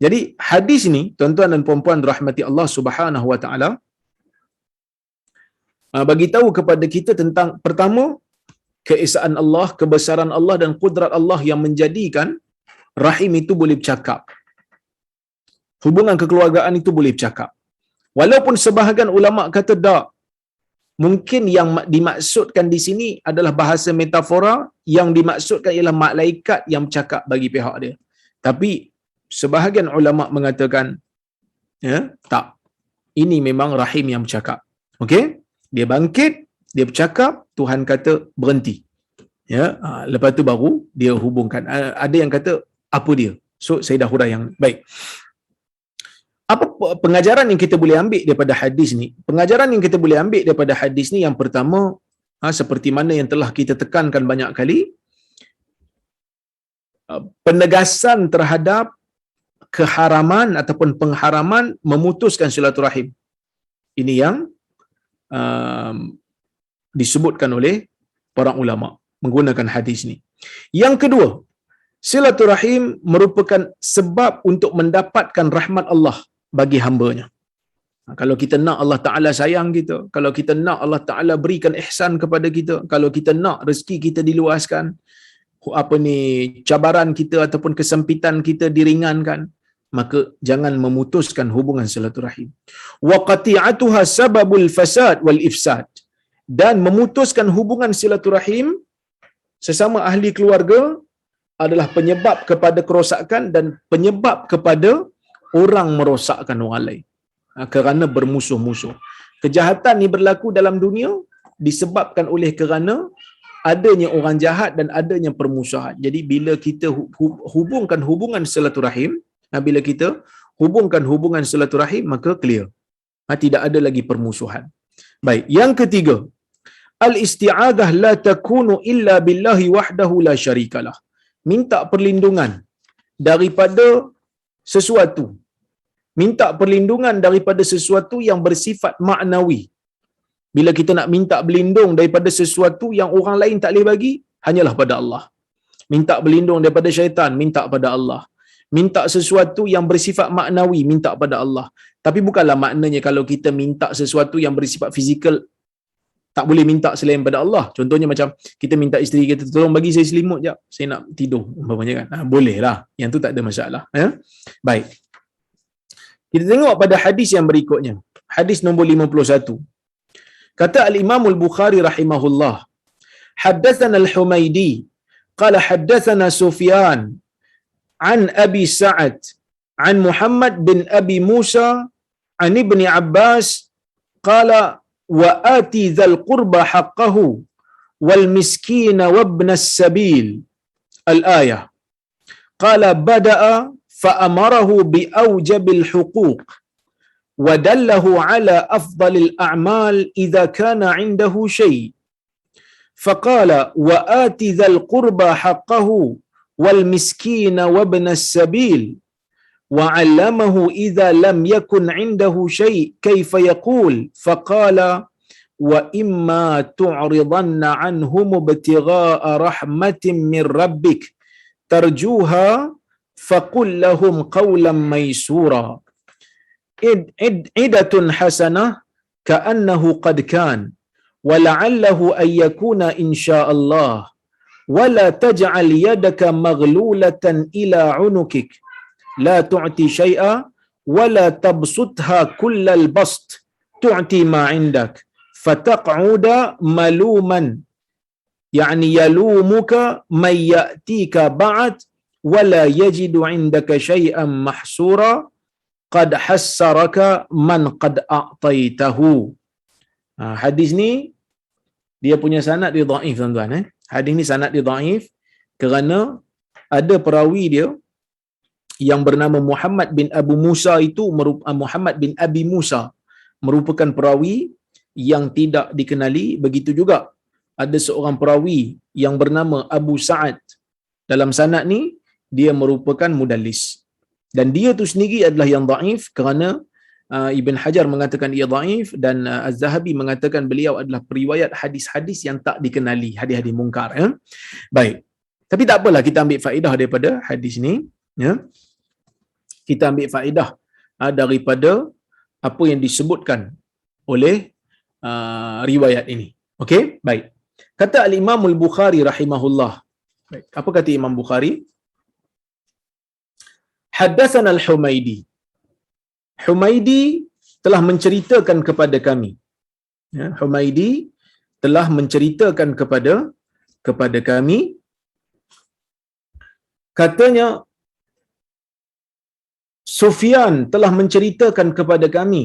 Jadi hadis ni, tuan-tuan dan puan-puan rahmati Allah Subhanahu wa taala, bagi tahu kepada kita tentang pertama keesaan Allah, kebesaran Allah dan kudrat Allah yang menjadikan rahim itu boleh bercakap. Hubungan kekeluargaan itu boleh bercakap. Walaupun sebahagian ulama kata tak, mungkin yang dimaksudkan di sini adalah bahasa metafora, yang dimaksudkan ialah malaikat yang bercakap bagi pihak dia. Tapi sebahagian ulama mengatakan, ya, tak. Ini memang rahim yang bercakap. Okey? Dia bangkit, dia bercakap, Tuhan kata berhenti. Ya, lepas tu baru dia hubungkan. Ada yang kata apa dia? So saya dah huraian. Baik. Apa pengajaran yang kita boleh ambil daripada hadis ni? Pengajaran yang kita boleh ambil daripada hadis ni, yang pertama, seperti mana yang telah kita tekankan banyak kali, penegasan terhadap keharaman ataupun pengharaman memutuskan silaturahim. Ini yang disebutkan oleh para ulama menggunakan hadis ni. Yang kedua, silaturahim merupakan sebab untuk mendapatkan rahmat Allah bagi hamba-Nya. Kalau kita nak Allah Ta'ala sayang kita, kalau kita nak Allah Ta'ala berikan ihsan kepada kita, kalau kita nak rezeki kita diluaskan, cabaran kita ataupun kesempitan kita diringankan, maka jangan memutuskan hubungan silaturahim. Wa qati'atuha sababul fasad wal ifsad. Dan memutuskan hubungan silaturahim sesama ahli keluarga adalah penyebab kepada kerosakan dan penyebab kepada orang merosakkan orang lain. Kerana bermusuh-musuh. Kejahatan ni berlaku dalam dunia disebabkan oleh kerana adanya orang jahat dan adanya permusuhan. Jadi bila kita hubungkan hubungan silaturahim, bila kita hubungkan hubungan silaturahim, maka clear. Tidak ada lagi permusuhan. Baik, yang ketiga, al-isti'adah la takunu illa billahi wahdahu la syarikalah. Minta perlindungan daripada sesuatu. Minta perlindungan daripada sesuatu yang bersifat maknawi. Bila kita nak minta berlindung daripada sesuatu yang orang lain tak boleh bagi, hanyalah pada Allah. Minta berlindung daripada syaitan, minta pada Allah. minta sesuatu yang bersifat maknawi, minta pada Allah. Tapi bukanlah maknanya kalau kita minta sesuatu yang bersifat fizikal tak boleh minta selain pada Allah. Contohnya macam kita minta isteri kita, tolong bagi saya selimut jap, saya nak tidur umpamanya kan. Bolehlah. Yang tu tak ada masalah, ya. Baik. Kita tengok pada hadis yang berikutnya. Hadis nombor 51. Kata al-Imam al-Bukhari rahimahullah, haddatsana al-Humaidi qala haddatsana Sufyan an Abi Sa'ad an Muhammad bin Abi Musa an Ibni Abbas qala wa ati dzal qurba haqqahu wal miskina wa ibn as-sabil al-ayah. Qala bada'a fa amarahu bi awjabil huquq wa dallahu ala afdalil a'mal idza kana 'indahu shay'. فقال وآت ذا القربى حقه والمسكين وابن السبيل وعلمه إذا لم يكن عنده شيء كيف يقول فقال وإما تعرضن عنهم ابتغاء رحمة من ربك ترجوها فقل لهم قولا ميسورا عدة حسنة كأنه قد كان ولعله أن يكون إن شاء الله ولا تجعل يدك مغلولة إلى عنقك لا تعطي شيئا ولا تبسطها كل البسط تعطي ما عندك فتقعد ملوما يعني يلومك من يأتيك بعد ولا يجد عندك شيئا محسورا قد حسرك من قد أعطيته. Hadis ni dia punya sanad dia dhaif tuan-tuan. Hadis ni sanad dia dhaif kerana ada perawi dia yang bernama Muhammad bin Abu Musa itu Muhammad bin Abi Musa merupakan perawi yang tidak dikenali. Begitu juga ada seorang perawi yang bernama Abu Sa'ad. Dalam sanad ni dia merupakan mudallis. Dan dia tu sendiri adalah yang dhaif kerana Ibn Hajar mengatakan ia dhaif dan Az-Zahabi mengatakan beliau adalah periwayat hadis-hadis yang tak dikenali, hadis-hadis mungkar, ya. Baik. Tapi tak apalah, kita ambil faedah daripada hadis ni, ya. Kita ambil faedah daripada apa yang disebutkan oleh riwayat ini. Okey? Baik. Kata al-Imam al-Bukhari rahimahullah. Baik. Apa kata Imam Bukhari? Haddatsana al-Humaidi. Humaidi telah menceritakan kepada kami. Ya, Humaidi telah menceritakan kepada kami. Katanya Sufyan telah menceritakan kepada kami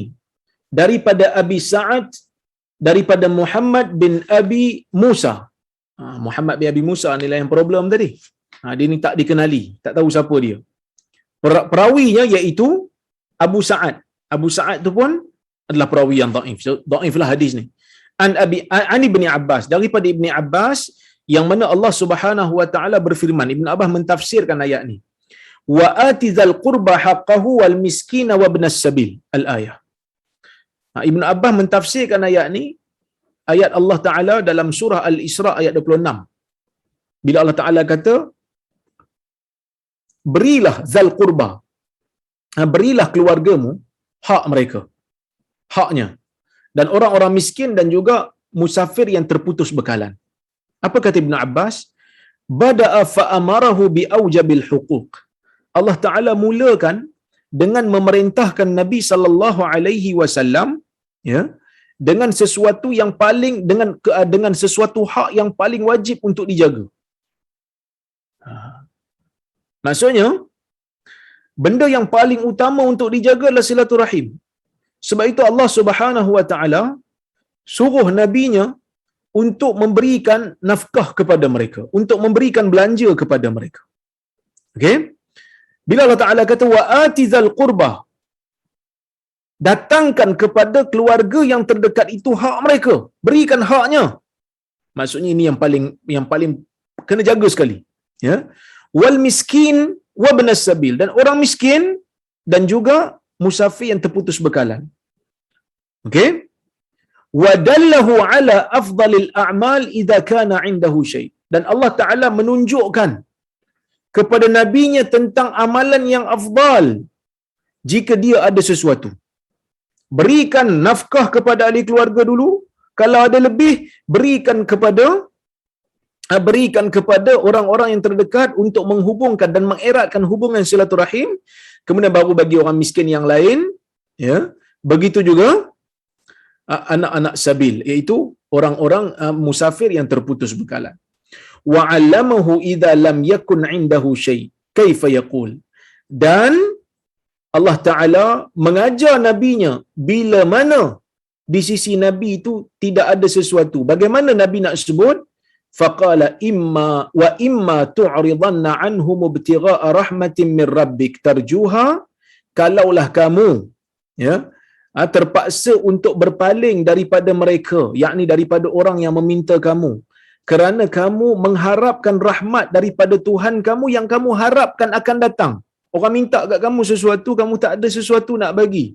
daripada Abi Sa'ad, daripada Muhammad bin Abi Musa. Muhammad bin Abi Musa ni lah yang problem tadi. Dia ni tak dikenali, tak tahu siapa dia. Perawinya iaitu Abu Sa'ad. Abu Sa'ad tu pun adalah perawi yang dhaif. So, dhaiflah hadis ni. An Ibni Abbas, daripada Ibni Abbas yang mana Allah Subhanahu wa taala berfirman, Ibn Abbas mentafsirkan ayat ni. Wa atizal qurba haqqahu wal miskina wa ibnas sabil al-ayah. Ibn Abbas mentafsirkan ayat ni, ayat Allah Taala dalam surah Al-Isra ayat 26. Bila Allah Taala kata, berilah zal qurba, berilah keluargamu hak mereka, haknya, dan orang-orang miskin dan juga musafir yang terputus bekalan. Apa kata Ibn Abbas? Bada'a fa'amarahu bi'awjabil huquq. Allah Ta'ala mulakan dengan memerintahkan Nabi sallallahu alaihi wasallam, ya, dengan sesuatu yang paling dengan sesuatu hak yang paling wajib untuk dijaga. Maksudnya benda yang paling utama untuk dijaga adalah silaturahim. Sebab itu Allah Subhanahu wa taala suruh nabinya untuk memberikan nafkah kepada mereka, untuk memberikan belanja kepada mereka. Okey? Bila Allah Taala kata wa atizal qurba, datangkan kepada keluarga yang terdekat itu hak mereka, berikan haknya. Maksudnya ini yang paling kena jaga sekali, ya. Wal miskin wa ibnas sabil, dan orang miskin dan juga musafir yang terputus bekalan. Okey? Wa dallahu ala afdalil a'mal idza kana 'indahu syai'. Dan Allah Taala menunjukkan kepada nabinya tentang amalan yang afdal jika dia ada sesuatu. Berikan nafkah kepada ahli keluarga dulu, kalau ada lebih berikan kepada orang-orang yang terdekat untuk menghubungkan dan mengeratkan hubungan silaturahim, kemudian baru bagi orang miskin yang lain, ya. Begitu juga anak-anak sabil, iaitu orang-orang musafir yang terputus bekalan. Wa 'allamahu idza lam yakun 'indahu syai' kaifa yaqul. Dan Allah Ta'ala mengajar nabinya bila mana di sisi nabi itu tidak ada sesuatu. Bagaimana nabi nak sebut? Faqala imma tu'ridanna anhum ibtigha'a rahmatin min rabbik tarjuha, kalaulah kamu, ya, terpaksa untuk berpaling daripada mereka, yakni daripada orang yang meminta kamu, kerana kamu mengharapkan rahmat daripada Tuhan kamu yang kamu harapkan akan datang. Orang minta kat kamu sesuatu, kamu tak ada sesuatu nak bagi,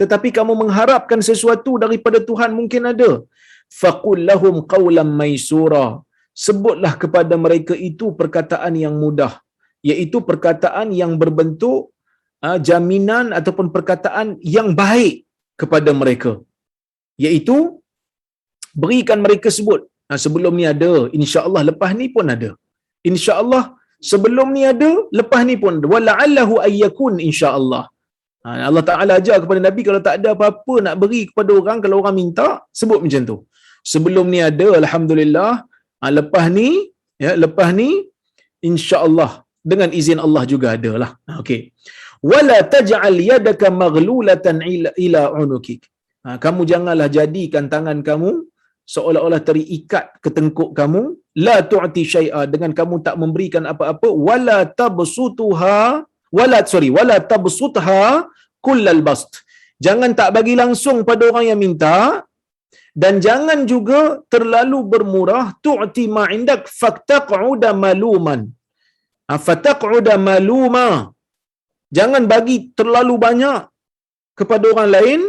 tetapi kamu mengharapkan sesuatu daripada Tuhan, mungkin ada. Faqul lahum qawlan maysura, sebutlah kepada mereka itu perkataan yang mudah, iaitu perkataan yang berbentuk jaminan ataupun perkataan yang baik kepada mereka, iaitu berikan mereka sebut, sebelum ni ada, insya-Allah lepas ni pun ada, insya-Allah sebelum ni ada, lepas ni pun ada, wala'allahu ayyakun insya-Allah. Allah Ta'ala ajar kepada Nabi, kalau tak ada apa-apa nak beri kepada orang, kalau orang minta, sebut macam tu. Sebelum ni ada, alhamdulillah, lepas ni insya-Allah dengan izin Allah juga ada lah. Okey. Wala taj'al yadaka maghlulatan ila unukik. Kamu janganlah jadikan tangan kamu seolah-olah terikat ke tengkuk kamu. La tu'ti syai'a, dengan kamu tak memberikan apa-apa. Wala tabsutha kullal bast. Jangan tak bagi langsung pada orang yang minta, dan jangan juga terlalu bermurah. Tu'ti ma indak fataq'uda maluman. Fataq'uda maluma. Jangan bagi terlalu banyak kepada orang lain.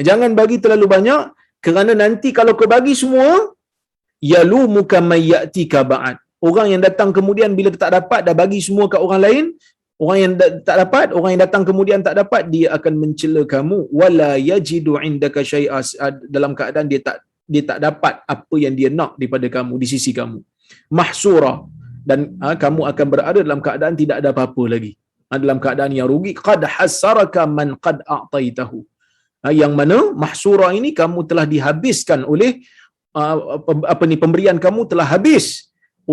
Jangan bagi terlalu banyak, kerana nanti kalau kau bagi semua, yalumuka may ya'tika ba'd. Orang yang datang kemudian bila tak dapat dah bagi semua kat orang lain, orang yang tak dapat, orang yang datang kemudian tak dapat, dia akan mencela kamu. Wala yajidu indaka syai'a, dalam keadaan dia tak dapat apa yang dia nak daripada kamu di sisi kamu. Mahsura, dan kamu akan berada dalam keadaan tidak ada apa-apa lagi, dalam keadaan yang rugi. Qad hasaraka man qad a'taitahu, yang mana mahsura ini kamu telah dihabiskan oleh pemberian kamu telah habis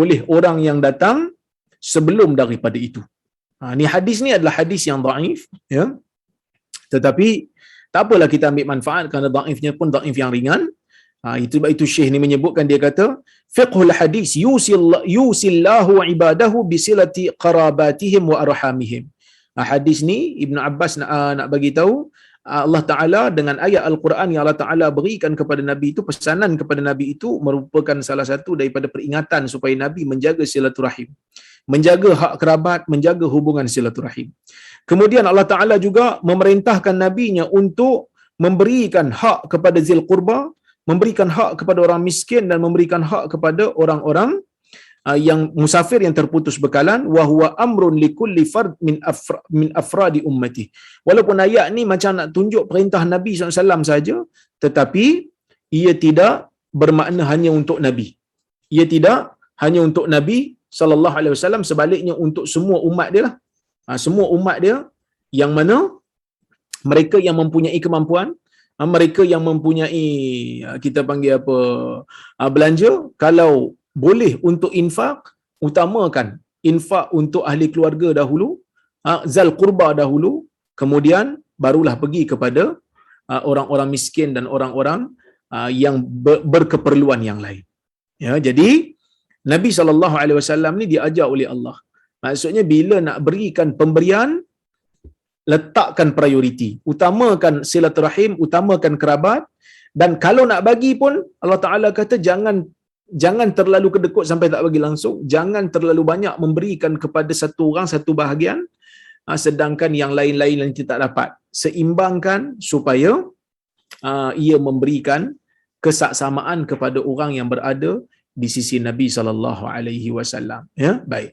oleh orang yang datang sebelum daripada itu. Ni hadis ni adalah hadis yang dhaif, ya. Tetapi tak apalah, kita ambil manfaat kerana dhaifnya pun dhaif yang ringan. Itu Syekh ni menyebutkan, dia kata fiqhul hadis yusillahu ibadahu bisilati qarabatihim wa arhamihim. Hadis ni Ibn Abbas nak bagi tahu, Allah Ta'ala dengan ayat Al-Quran yang Allah Ta'ala berikan kepada Nabi itu, pesanan kepada Nabi itu merupakan salah satu daripada peringatan supaya Nabi menjaga silaturahim, menjaga hak kerabat, menjaga hubungan silaturahim. Kemudian Allah Ta'ala juga memerintahkan Nabinya untuk memberikan hak kepada zil qurba, memberikan hak kepada orang miskin, dan memberikan hak kepada orang-orang yang musafir yang terputus bekalan. Wa huwa amrun likulli fard min afradi ummati. Walaupun ayat ni macam nak tunjuk perintah Nabi SAW saja, tetapi ia tidak bermakna hanya untuk Nabi. Ia tidak hanya untuk Nabi SAW, sebaliknya untuk semua umat dia lah. Semua umat dia yang mana mereka yang mempunyai kemampuan, mereka yang mempunyai, kita panggil apa, belanja, kalau boleh untuk infak, utamakan infak untuk ahli keluarga dahulu, zal qurba dahulu, kemudian barulah pergi kepada orang-orang miskin dan orang-orang yang berkeperluan yang lain. Ya, jadi Nabi SAW ni diajar oleh Allah. Maksudnya bila nak berikan pemberian, letakkan prioriti, utamakan silaturahim, utamakan kerabat, dan kalau nak bagi pun Allah Ta'ala kata jangan terlalu kedekut sampai tak bagi langsung, jangan terlalu banyak memberikan kepada satu orang satu bahagian, sedangkan yang lain-lain nanti tak dapat. Seimbangkan supaya ia memberikan kesaksamaan kepada orang yang berada di sisi Nabi SAW. Ya, baik.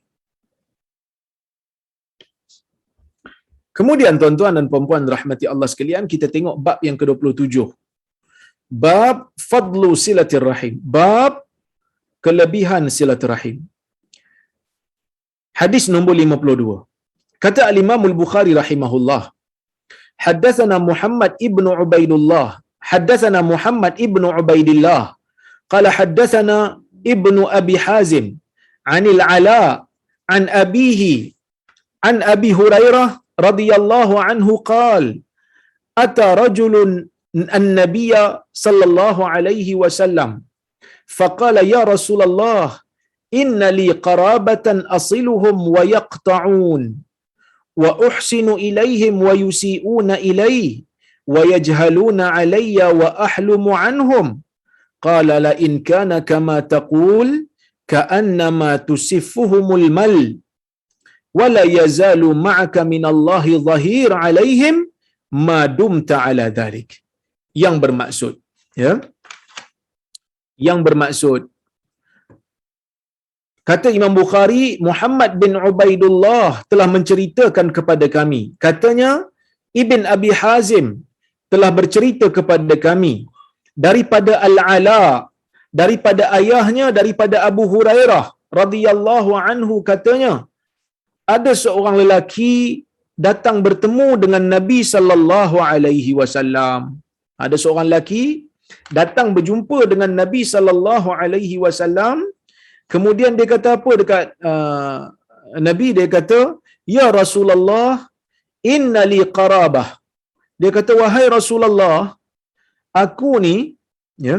Kemudian tuan-tuan dan puan-puan rahmati Allah sekalian, kita tengok bab yang ke-27. Bab fadlu silaturrahim. Bab kelebihan silaturahim. Hadis nombor 52. Kata al-Imam al-Bukhari rahimahullah, haddatsana Muhammad ibnu Ubaidillah, haddatsana Muhammad ibnu Ubaidillah, qala haddatsana ibnu Abi Hazim, anil Ala, an abihi, an Abi Hurairah radhiyallahu anhu qala, ata rajulun an-nabiy sallallahu alaihi wasallam faqala ya Rasulullah inna li qarabatan asiluhum wa yaqta'un wa uhsinu ilayhim wa yusi'una ilayhi wa yajhaluna alayya wa ahlumu anhum qala la in kana kama taqul ka'annama tusiffuhumul mal wa la yazalu ma'aka minallahi dhahir alayhim ma dumta ala dhalik. Yang bermaksud, ya, yang bermaksud, kata Imam Bukhari, Muhammad bin Ubaidullah telah menceritakan kepada kami. Katanya, Ibn Abi Hazim telah bercerita kepada kami daripada Al-Ala, daripada ayahnya, daripada Abu Hurairah radhiyallahu anhu, katanya, ada seorang lelaki datang bertemu dengan Nabi sallallahu alaihi wasallam. Ada seorang lelaki datang berjumpa dengan Nabi sallallahu alaihi wasallam. Kemudian dia kata apa dekat Nabi, dia kata, ya Rasulullah, inna li qarabah. Dia kata, wahai Rasulullah, aku ni, ya,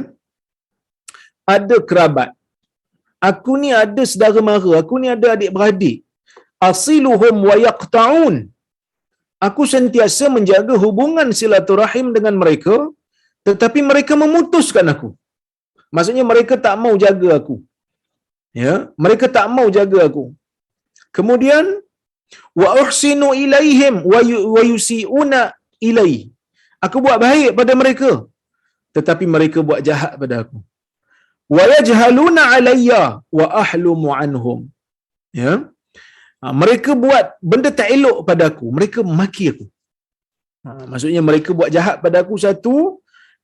ada kerabat. Aku ni ada saudara mara, aku ni ada adik-beradik. Asiluhum wa yaqta'un. Aku sentiasa menjaga hubungan silaturahim dengan mereka, tetapi mereka memutuskan aku. Maksudnya mereka tak mau jaga aku. Ya, mereka tak mau jaga aku. Kemudian wa uhsinu ilaihim wa yusiuna ilai. Aku buat baik pada mereka, tetapi mereka buat jahat pada aku. Wa yajhaluna alayya wa ahlumu anhum. Ya. Mereka buat benda tak elok pada aku, mereka maki aku. Maksudnya mereka buat jahat pada aku satu,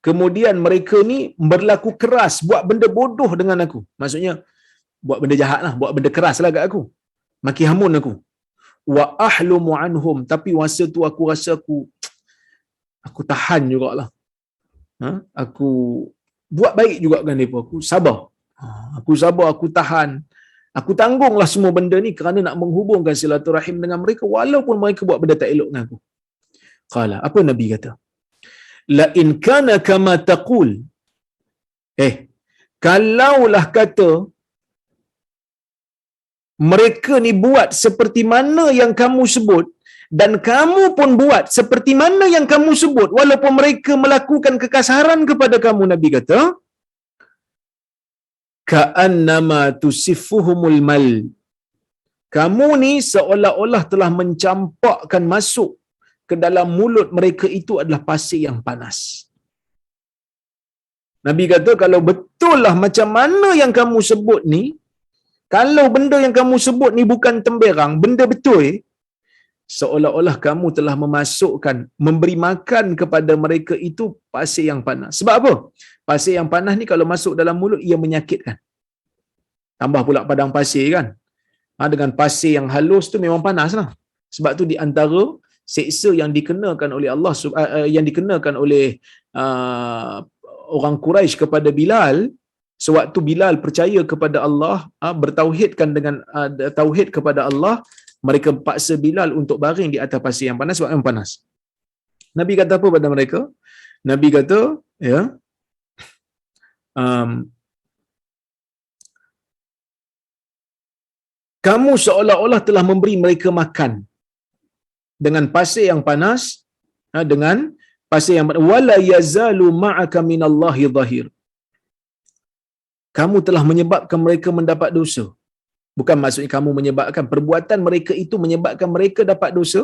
kemudian mereka ni berlaku keras, buat benda bodoh dengan aku. Maksudnya buat benda jahat lah, buat benda keras lah kat aku, maki hamun aku. Wa ahlumu anhum, tapi masa tu aku rasa aku tahan jugalah. Aku buat baik juga dengan mereka, aku sabar. Aku sabar, aku tahan. Aku tanggunglah semua benda ni kerana nak menghubungkan silaturahim dengan mereka walaupun mereka buat benda tak elok dengan aku. Qala, apa Nabi kata? La in kana kama taqul. Kalaulah kata mereka ni buat seperti mana yang kamu sebut, dan kamu pun buat seperti mana yang kamu sebut, walaupun mereka melakukan kekasaran kepada kamu, Nabi kata, ka'annama tusiffuhumul mal. Kamu ni seolah-olah telah mencampakkan masuk ke dalam mulut mereka itu adalah pasir yang panas. Nabi kata, kalau betul lah macam mana yang kamu sebut ni, kalau benda yang kamu sebut ni bukan temberang, benda betul, seolah-olah kamu telah memasukkan, memberi makan kepada mereka itu pasir yang panas. Sebab apa? Pasir yang panas ni kalau masuk dalam mulut, ia menyakitkan. Tambah pula padang pasir kan. Dengan pasir yang halus tu memang panas lah. Sebab tu di antara seksa yang dikenakan oleh Allah, yang dikenakan oleh orang Quraisy kepada Bilal, sewaktu Bilal percaya kepada Allah, bertauhidkan dengan tauhid kepada Allah, mereka paksa Bilal untuk baring di atas pasir yang panas sebab memang panas. Nabi kata apa pada mereka? Nabi kata, ya, kamu seolah-olah telah memberi mereka makan dengan pasir yang panas, dengan pasir yang panas. Wala yazalu ma'aka minallahi dhahir. Kamu telah menyebabkan mereka mendapat dosa. Bukan maksudnya kamu menyebabkan, perbuatan mereka itu menyebabkan mereka dapat dosa,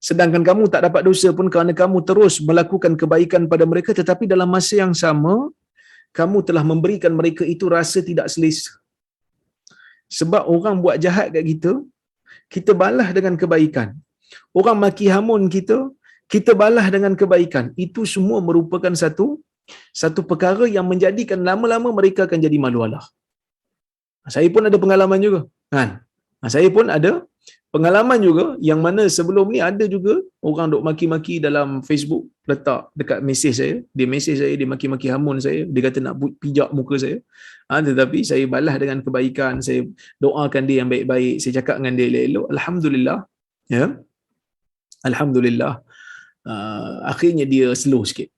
sedangkan kamu tak dapat dosa pun kerana kamu terus melakukan kebaikan pada mereka, tetapi dalam masa yang sama kamu telah memberikan mereka itu rasa tidak selesa. Sebab orang buat jahat kat kita, kita balas dengan kebaikan. orang maki hamun kita, kita balas dengan kebaikan. Itu semua merupakan satu perkara yang menjadikan lama-lama mereka akan jadi malu Allah. Saya pun ada pengalaman juga, kan? Saya pun ada pengalaman juga yang mana sebelum ni ada juga orang duk maki-maki dalam Facebook, letak dekat mesej saya, dia mesej saya, dia maki-maki hamun saya, dia kata nak pijak muka saya. Tetapi saya balas dengan kebaikan, saya doakan dia yang baik-baik, saya cakap dengan dia elok-elok. Alhamdulillah, ya. Alhamdulillah, akhirnya dia slow sikit.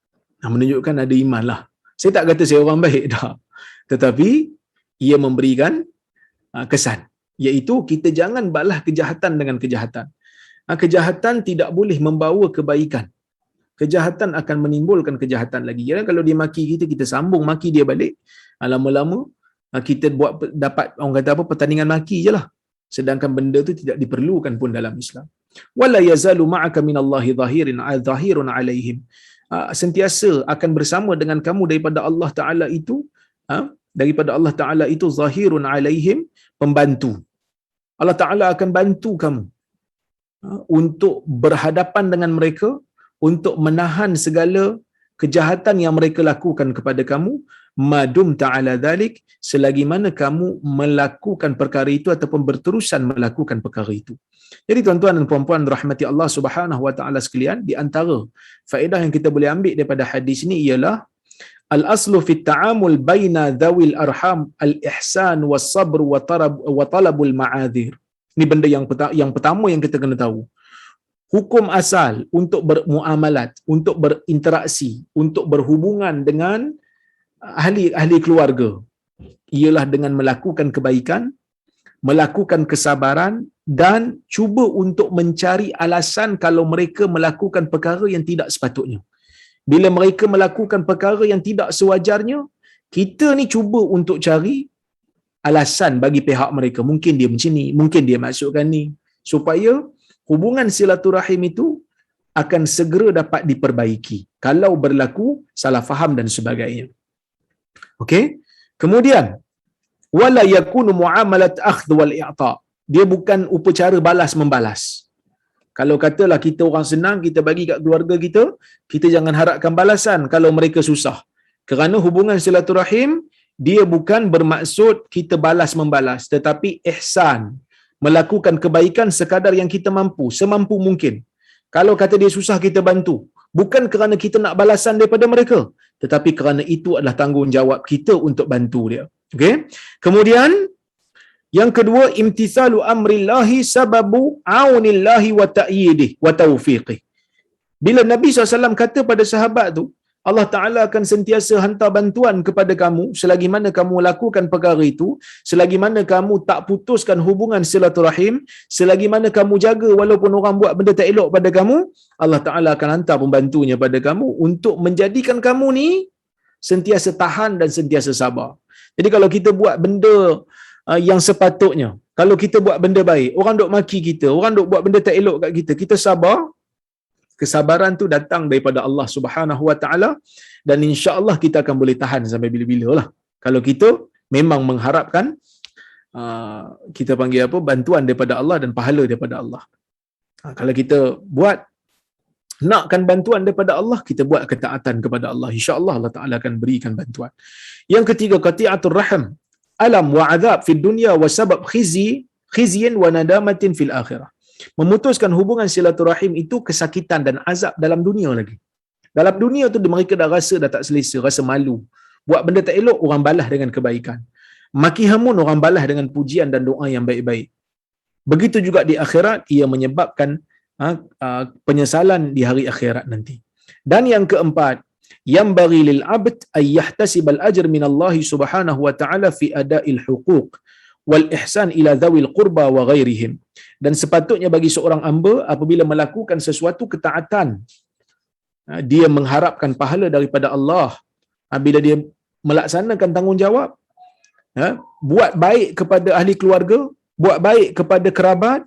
Menunjukkan ada iman lah. Saya tak kata saya orang baik dah, tetapi ia memberikan kesan, iaitu kita jangan balas kejahatan dengan kejahatan. Kejahatan tidak boleh membawa kebaikan. Kejahatan akan menimbulkan kejahatan lagi. Ya, kalau dia maki kita, kita sambung maki dia balik. Lama-lama kita buat dapat orang kata apa, pertandingan maki je lah. Sedangkan benda tu tidak diperlukan pun dalam Islam. Wala yazalu ma'aka minallahi zahirun alaihim. Sentiasa akan bersama dengan kamu daripada Allah Ta'ala itu, daripada Allah Ta'ala itu zahirun alaihim, pembantu. Allah Ta'ala akan bantu kamu untuk berhadapan dengan mereka, untuk menahan segala kejahatan yang mereka lakukan kepada kamu, madum ta'ala dhalik, selagi mana kamu melakukan perkara itu ataupun berterusan melakukan perkara itu. Jadi tuan-tuan dan puan-puan rahmati Allah Subhanahu wa taala sekalian, di antara faedah yang kita boleh ambil daripada hadis ini ialah al-aslu fi at-ta'amul baina dhawil arham al-ihsan was-sabr wa talabul ma'adhir. Ini benda yang pertama yang kita kena tahu. Hukum asal untuk bermuamalat, untuk berinteraksi, untuk berhubungan dengan ahli keluarga ialah dengan melakukan kebaikan, melakukan kesabaran dan cuba untuk mencari alasan kalau mereka melakukan perkara yang tidak sepatutnya. Bila mereka melakukan perkara yang tidak sewajarnya, kita ni cuba untuk cari alasan bagi pihak mereka. Mungkin dia macam ni, mungkin dia maksudkan ni, supaya hubungan silaturahim itu akan segera dapat diperbaiki kalau berlaku salah faham dan sebagainya. Okey. Kemudian wala yakunu muamalat akhdh wal i'ta. Dia bukan upacara balas membalas. Kalau katalah kita orang senang, kita bagi kat keluarga kita, kita jangan harapkan balasan kalau mereka susah. Kerana hubungan silaturahim dia bukan bermaksud kita balas membalas, tetapi ihsan, melakukan kebaikan sekadar yang kita mampu, semampu mungkin. Kalau kata dia susah, kita bantu. Bukan kerana kita nak balasan daripada mereka, tetapi kerana itu adalah tanggungjawab kita untuk bantu dia. Okey. Kemudian yang kedua, imtithalu amrillahi sababu aunillahi wa ta'yidih wa taufiqih. Bila Nabi SAW kata pada sahabat tu, Allah Ta'ala akan sentiasa hantar bantuan kepada kamu selagi mana kamu lakukan perkara itu, selagi mana kamu tak putuskan hubungan silaturahim, selagi mana kamu jaga walaupun orang buat benda tak elok pada kamu, Allah Ta'ala akan hantar pembantunya pada kamu untuk menjadikan kamu ni sentiasa tahan dan sentiasa sabar. Jadi kalau kita buat benda yang sepatutnya, kalau kita buat benda baik, orang duk maki kita, orang duk buat benda tak elok kat kita, kita sabar. Kesabaran tu datang daripada Allah Subhanahu Wa Taala, dan insya-Allah kita akan boleh tahan sampai bila-bila lah. Kalau kita memang mengharapkan kita panggil apa, bantuan daripada Allah dan pahala daripada Allah. Kalau kita buat nakkan bantuan daripada Allah, kita buat ketaatan kepada Allah, insya-Allah Allah Taala akan berikan bantuan. Yang ketiga, qati'atur rahim, alam wa azab fid dunya wa sabab khizyin wa nadamatin fil akhirah. Memutuskan hubungan silaturahim itu kesakitan dan azab dalam dunia lagi. Dalam dunia tu mereka dah rasa dah tak selesa, rasa malu. Buat benda tak elok, orang balas dengan kebaikan. Maki hamun, orang balas dengan pujian dan doa yang baik-baik. Begitu juga di akhirat, ia menyebabkan penyesalan di hari akhirat nanti. Dan yang keempat, yang bagi lil abd ay yahtasibal ajr min Allah Subhanahu wa taala fi ada'il huquq wal ihsan ila dhawil qurba wa ghairihim. Dan sepatutnya bagi seorang hamba apabila melakukan sesuatu ketaatan, dia mengharapkan pahala daripada Allah. Bila dia melaksanakan tanggungjawab, buat baik kepada ahli keluarga, buat baik kepada kerabat,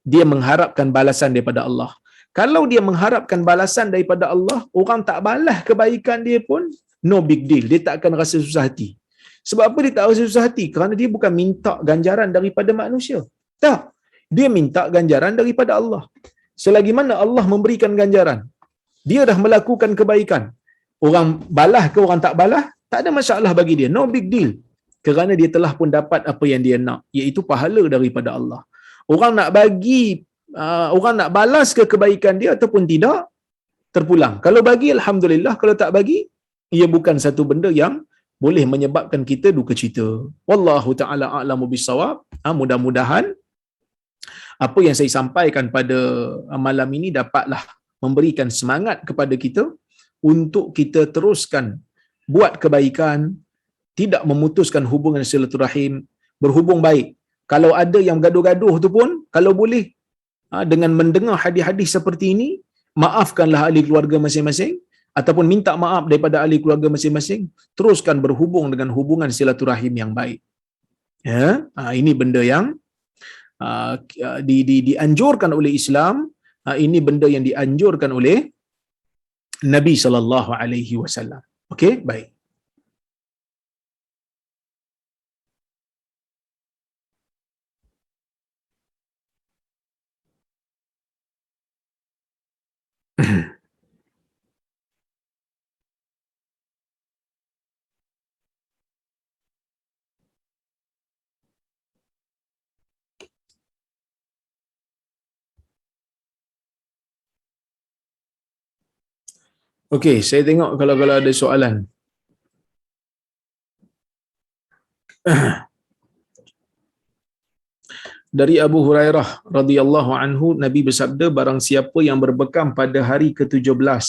dia mengharapkan balasan daripada Allah. Kalau dia mengharapkan balasan daripada Allah, orang tak balas kebaikan dia pun no big deal, dia tak akan rasa susah hati. Sebab apa dia tak rasa susah hati? Kerana dia bukan minta ganjaran daripada manusia. Tak. Dia minta ganjaran daripada Allah. selagi mana Allah memberikan ganjaran, dia dah melakukan kebaikan. Orang balas ke orang tak balas, tak ada masalah bagi dia, no big deal. Kerana dia telah pun dapat apa yang dia nak, iaitu pahala daripada Allah. Orang nak bagi, orang nak balas ke kebaikan dia ataupun tidak, terpulang. Kalau bagi, alhamdulillah. Kalau tak bagi, ia bukan satu benda yang boleh menyebabkan kita duka cita. Wallahu ta'ala a'lamu bissawab. Mudah-mudahan apa yang saya sampaikan pada malam ini dapatlah memberikan semangat kepada kita untuk kita teruskan buat kebaikan, tidak memutuskan hubungan silaturahim, berhubung baik. Kalau ada yang gaduh-gaduh tu pun, kalau boleh dengan mendengar hadis-hadis seperti ini, maafkanlah ahli keluarga masing-masing ataupun minta maaf daripada ahli keluarga masing-masing, teruskan berhubung dengan hubungan silaturahim yang baik. Ya, ini benda yang dianjurkan oleh Islam. Ini benda yang dianjurkan oleh Nabi sallallahu alaihi wasallam. Okey, baik. Okey, saya tengok kalau ada soalan. Dari Abu Hurairah radhiyallahu anhu, Nabi bersabda, barang siapa yang berbekam pada hari ke-17,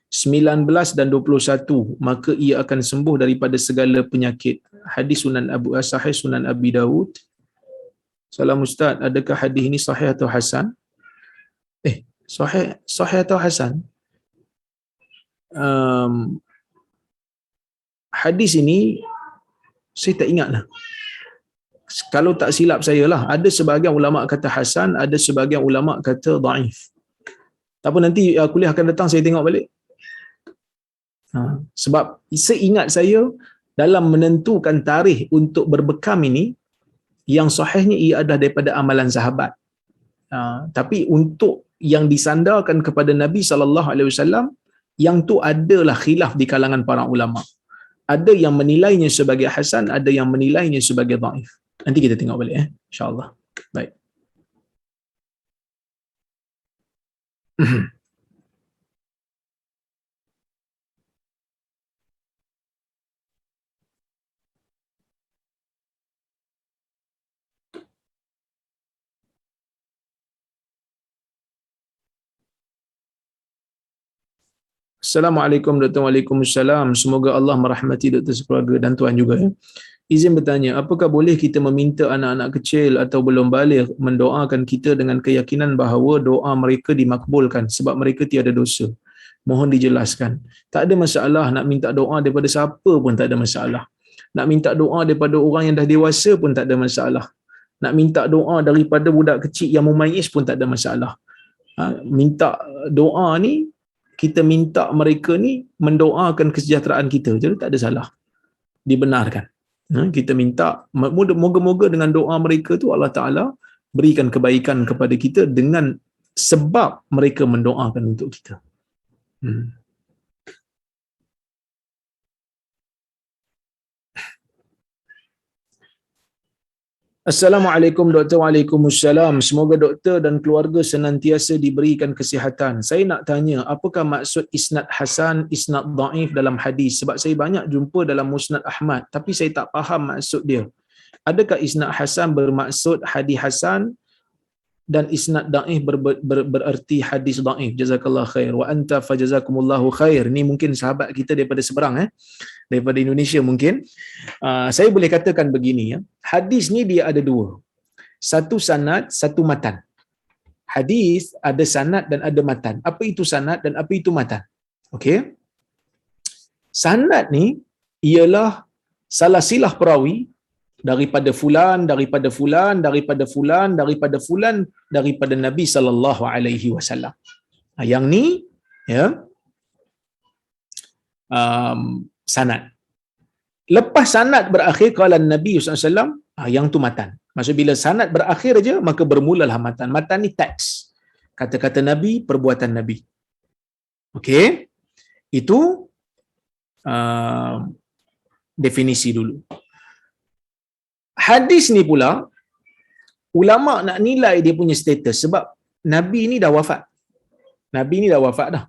19 dan 21, maka ia akan sembuh daripada segala penyakit. Hadis Sahih Sunan Abi Dawud. Salam Ustaz, adakah hadis ini sahih atau hasan? Sahih atau hasan? Hadis ini saya tak ingat lah. Kalau tak silap saya lah, ada sebahagian ulama kata hasan, ada sebahagian ulama kata dhaif. Tak apa, nanti kuliah akan datang saya tengok balik. Sebab seingat saya, dalam menentukan tarikh untuk berbekam ini, yang sahihnya ia adalah daripada amalan sahabat. Tapi untuk yang disandarkan kepada Nabi SAW, yang tu adalah khilaf di kalangan para ulama. Ada yang menilainya sebagai hasan, ada yang menilainya sebagai dhaif. Nanti kita tengok balik, insya-Allah. Baik. Assalamualaikum Dr. Waalaikumsalam. Semoga Allah merahmati Dr. sekeluarga dan tuan juga. Izin bertanya, apakah boleh kita meminta anak-anak kecil atau belum baligh mendoakan kita dengan keyakinan bahawa doa mereka dimakbulkan sebab mereka tiada dosa? Mohon dijelaskan. Tak ada masalah nak minta doa daripada siapa pun, tak ada masalah. Nak minta doa daripada orang yang dah dewasa pun tak ada masalah. Nak minta doa daripada budak kecil yang mumayyiz pun tak ada masalah. Minta doa ni, kita minta mereka ni mendoakan kesejahteraan kita je, tak ada salah. Dibenarkan. Kita minta, moga-moga dengan doa mereka tu Allah Ta'ala berikan kebaikan kepada kita dengan sebab mereka mendoakan untuk kita. Assalamualaikum Doktor. Waalaikumsalam. Semoga doktor dan keluarga senantiasa diberikan kesihatan. Saya nak tanya, apakah maksud isnad hasan, isnad dhaif dalam hadis? Sebab saya banyak jumpa dalam Musnad Ahmad, tapi saya tak faham maksud dia. Adakah isnad hasan bermaksud hadis hasan dan isnad dhaif bererti hadis dhaif? Jazakallah khair. Wa anta fajazakumullahu khair. Ni mungkin sahabat kita daripada seberang, daripada Indonesia mungkin. Saya boleh katakan begini, hadis ni dia ada dua. Satu sanad, satu matan. Hadis ada sanad dan ada matan. Apa itu sanad dan apa itu matan? Okey. Sanad ni ialah salasilah perawi daripada fulan, daripada fulan, daripada fulan, daripada fulan, daripada Nabi sallallahu alaihi wasallam. Yang ni sanad. Lepas sanad berakhir qala Nabi sallallahu alaihi wasallam, yang tu matan. Maksud bila sanad berakhir aja maka bermulalah matan. Matan ni teks. kata-kata Nabi, perbuatan Nabi. Okey, itu definisi dulu. Hadis ni pula ulama nak nilai dia punya status sebab Nabi ni dah wafat. Nabi ni dah wafat dah.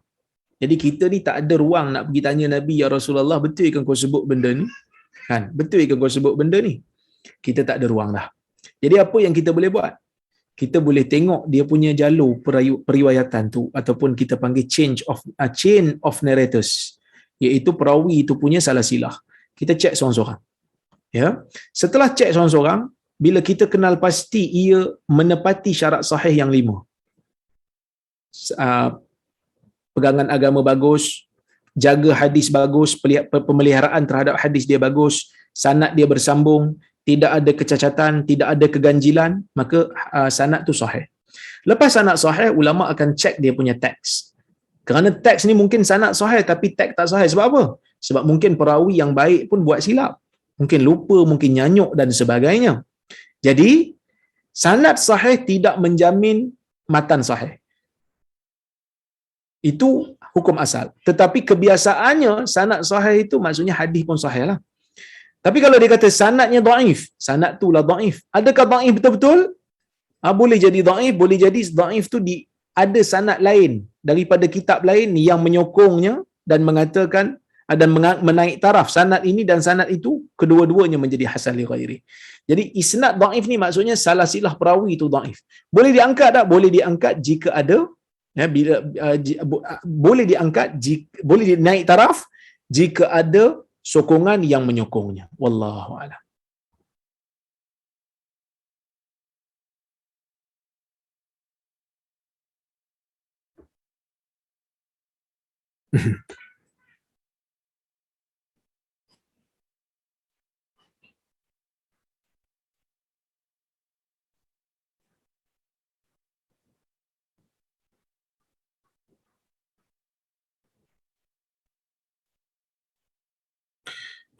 Jadi kita ni tak ada ruang nak pergi tanya Nabi, ya Rasulullah, betul ke kau sebut benda ni? Kan? Betul ke kau sebut benda ni? Kita tak ada ruang dah. Jadi apa yang kita boleh buat? Kita boleh tengok dia punya jalur periwayatan tu, ataupun kita panggil chain of narrators, iaitu perawi itu punya salah silah. Kita cek seorang-seorang. Ya. Setelah cek seorang-seorang, bila kita kenal pasti ia menepati syarat sahih yang 5. Pegangan agama bagus, jaga hadis bagus, pemeliharaan terhadap hadis dia bagus, sanad dia bersambung, tidak ada kecacatan, tidak ada keganjilan, maka sanad tu sahih. Lepas sanad sahih, ulama akan cek dia punya teks. Kerana teks ni mungkin sanad sahih tapi teks tak sahih. Sebab apa? Sebab mungkin perawi yang baik pun buat silap. Mungkin lupa, mungkin nyanyuk dan sebagainya. Jadi, sanad sahih tidak menjamin matan sahih. Itu hukum asal. Tetapi kebiasaannya sanad sahih itu maksudnya hadis pun sahih lah. Tapi kalau dia kata sanadnya dhaif, sanad tu lah dhaif. Adakah dhaif betul-betul? Boleh jadi dhaif, boleh jadi dhaif tu ada sanad lain daripada kitab lain yang menyokongnya dan mengatakan dan menaik taraf sanad ini dan sanad itu, kedua-duanya menjadi hasan li ghairi. Jadi isnad dhaif ni maksudnya salah silah perawi itu dhaif. Boleh diangkat tak? Boleh diangkat jika ada, ya, bila boleh diangkat boleh dinaik taraf jika ada sokongan yang menyokongnya. Wallahu a'lam.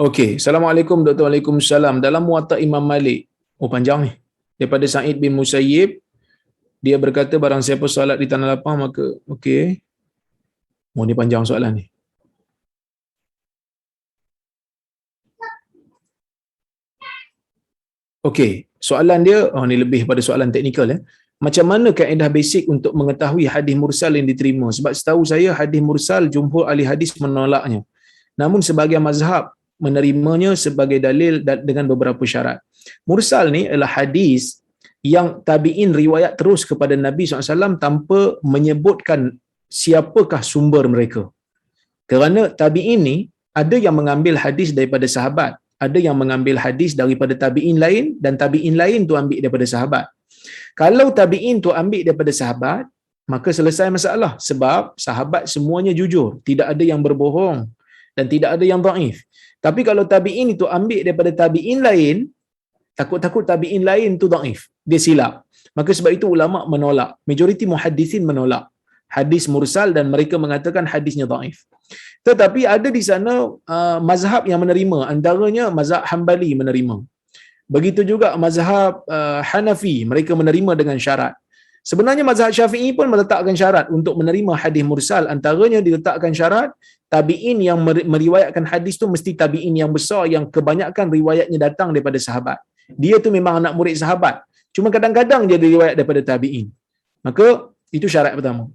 Okey, Assalamualaikum Dr. Waalaikumsalam. Dalam Muwatta Imam Malik, panjang ni, daripada Sa'id bin Musayyib, dia berkata barang siapa solat di tanah lapang maka okey. Ni panjang soalan ni. Okey, soalan dia ni lebih pada soalan teknikal ya. Macam mana kaedah basic untuk mengetahui hadis mursal yang diterima? Sebab setahu saya hadis mursal jumhur ahli hadis menolaknya. Namun sebahagian mazhab menerimanya sebagai dalil dengan beberapa syarat. Mursal ni adalah hadis yang tabi'in riwayat terus kepada Nabi SAW tanpa menyebutkan siapakah sumber mereka. Kerana tabi'in ni ada yang mengambil hadis daripada sahabat, ada yang mengambil hadis daripada tabi'in lain, dan tabi'in lain tu ambil daripada sahabat. Kalau tabi'in tu ambil daripada sahabat, maka selesai masalah. Sebab sahabat semuanya jujur, tidak ada yang berbohong dan tidak ada yang dhaif. Tapi kalau tabi'in itu ambil daripada tabi'in lain, takut-takut tabi'in lain tu dhaif, dia silap. Maka sebab itu ulama menolak, majoriti muhaddisin menolak hadis mursal dan mereka mengatakan hadisnya dhaif. Tetapi ada di sana mazhab yang menerima, antaranya mazhab Hanbali menerima. Begitu juga mazhab Hanafi, mereka menerima dengan syarat. Sebenarnya mazhab Syafi'i pun meletakkan syarat untuk menerima hadis mursal, antaranya diletakkan syarat tabi'in yang meriwayatkan hadis tu mesti tabi'in yang besar yang kebanyakan riwayatnya datang daripada sahabat. Dia tu memang anak murid sahabat, cuma kadang-kadang dia riwayat daripada tabi'in. Maka itu syarat pertama.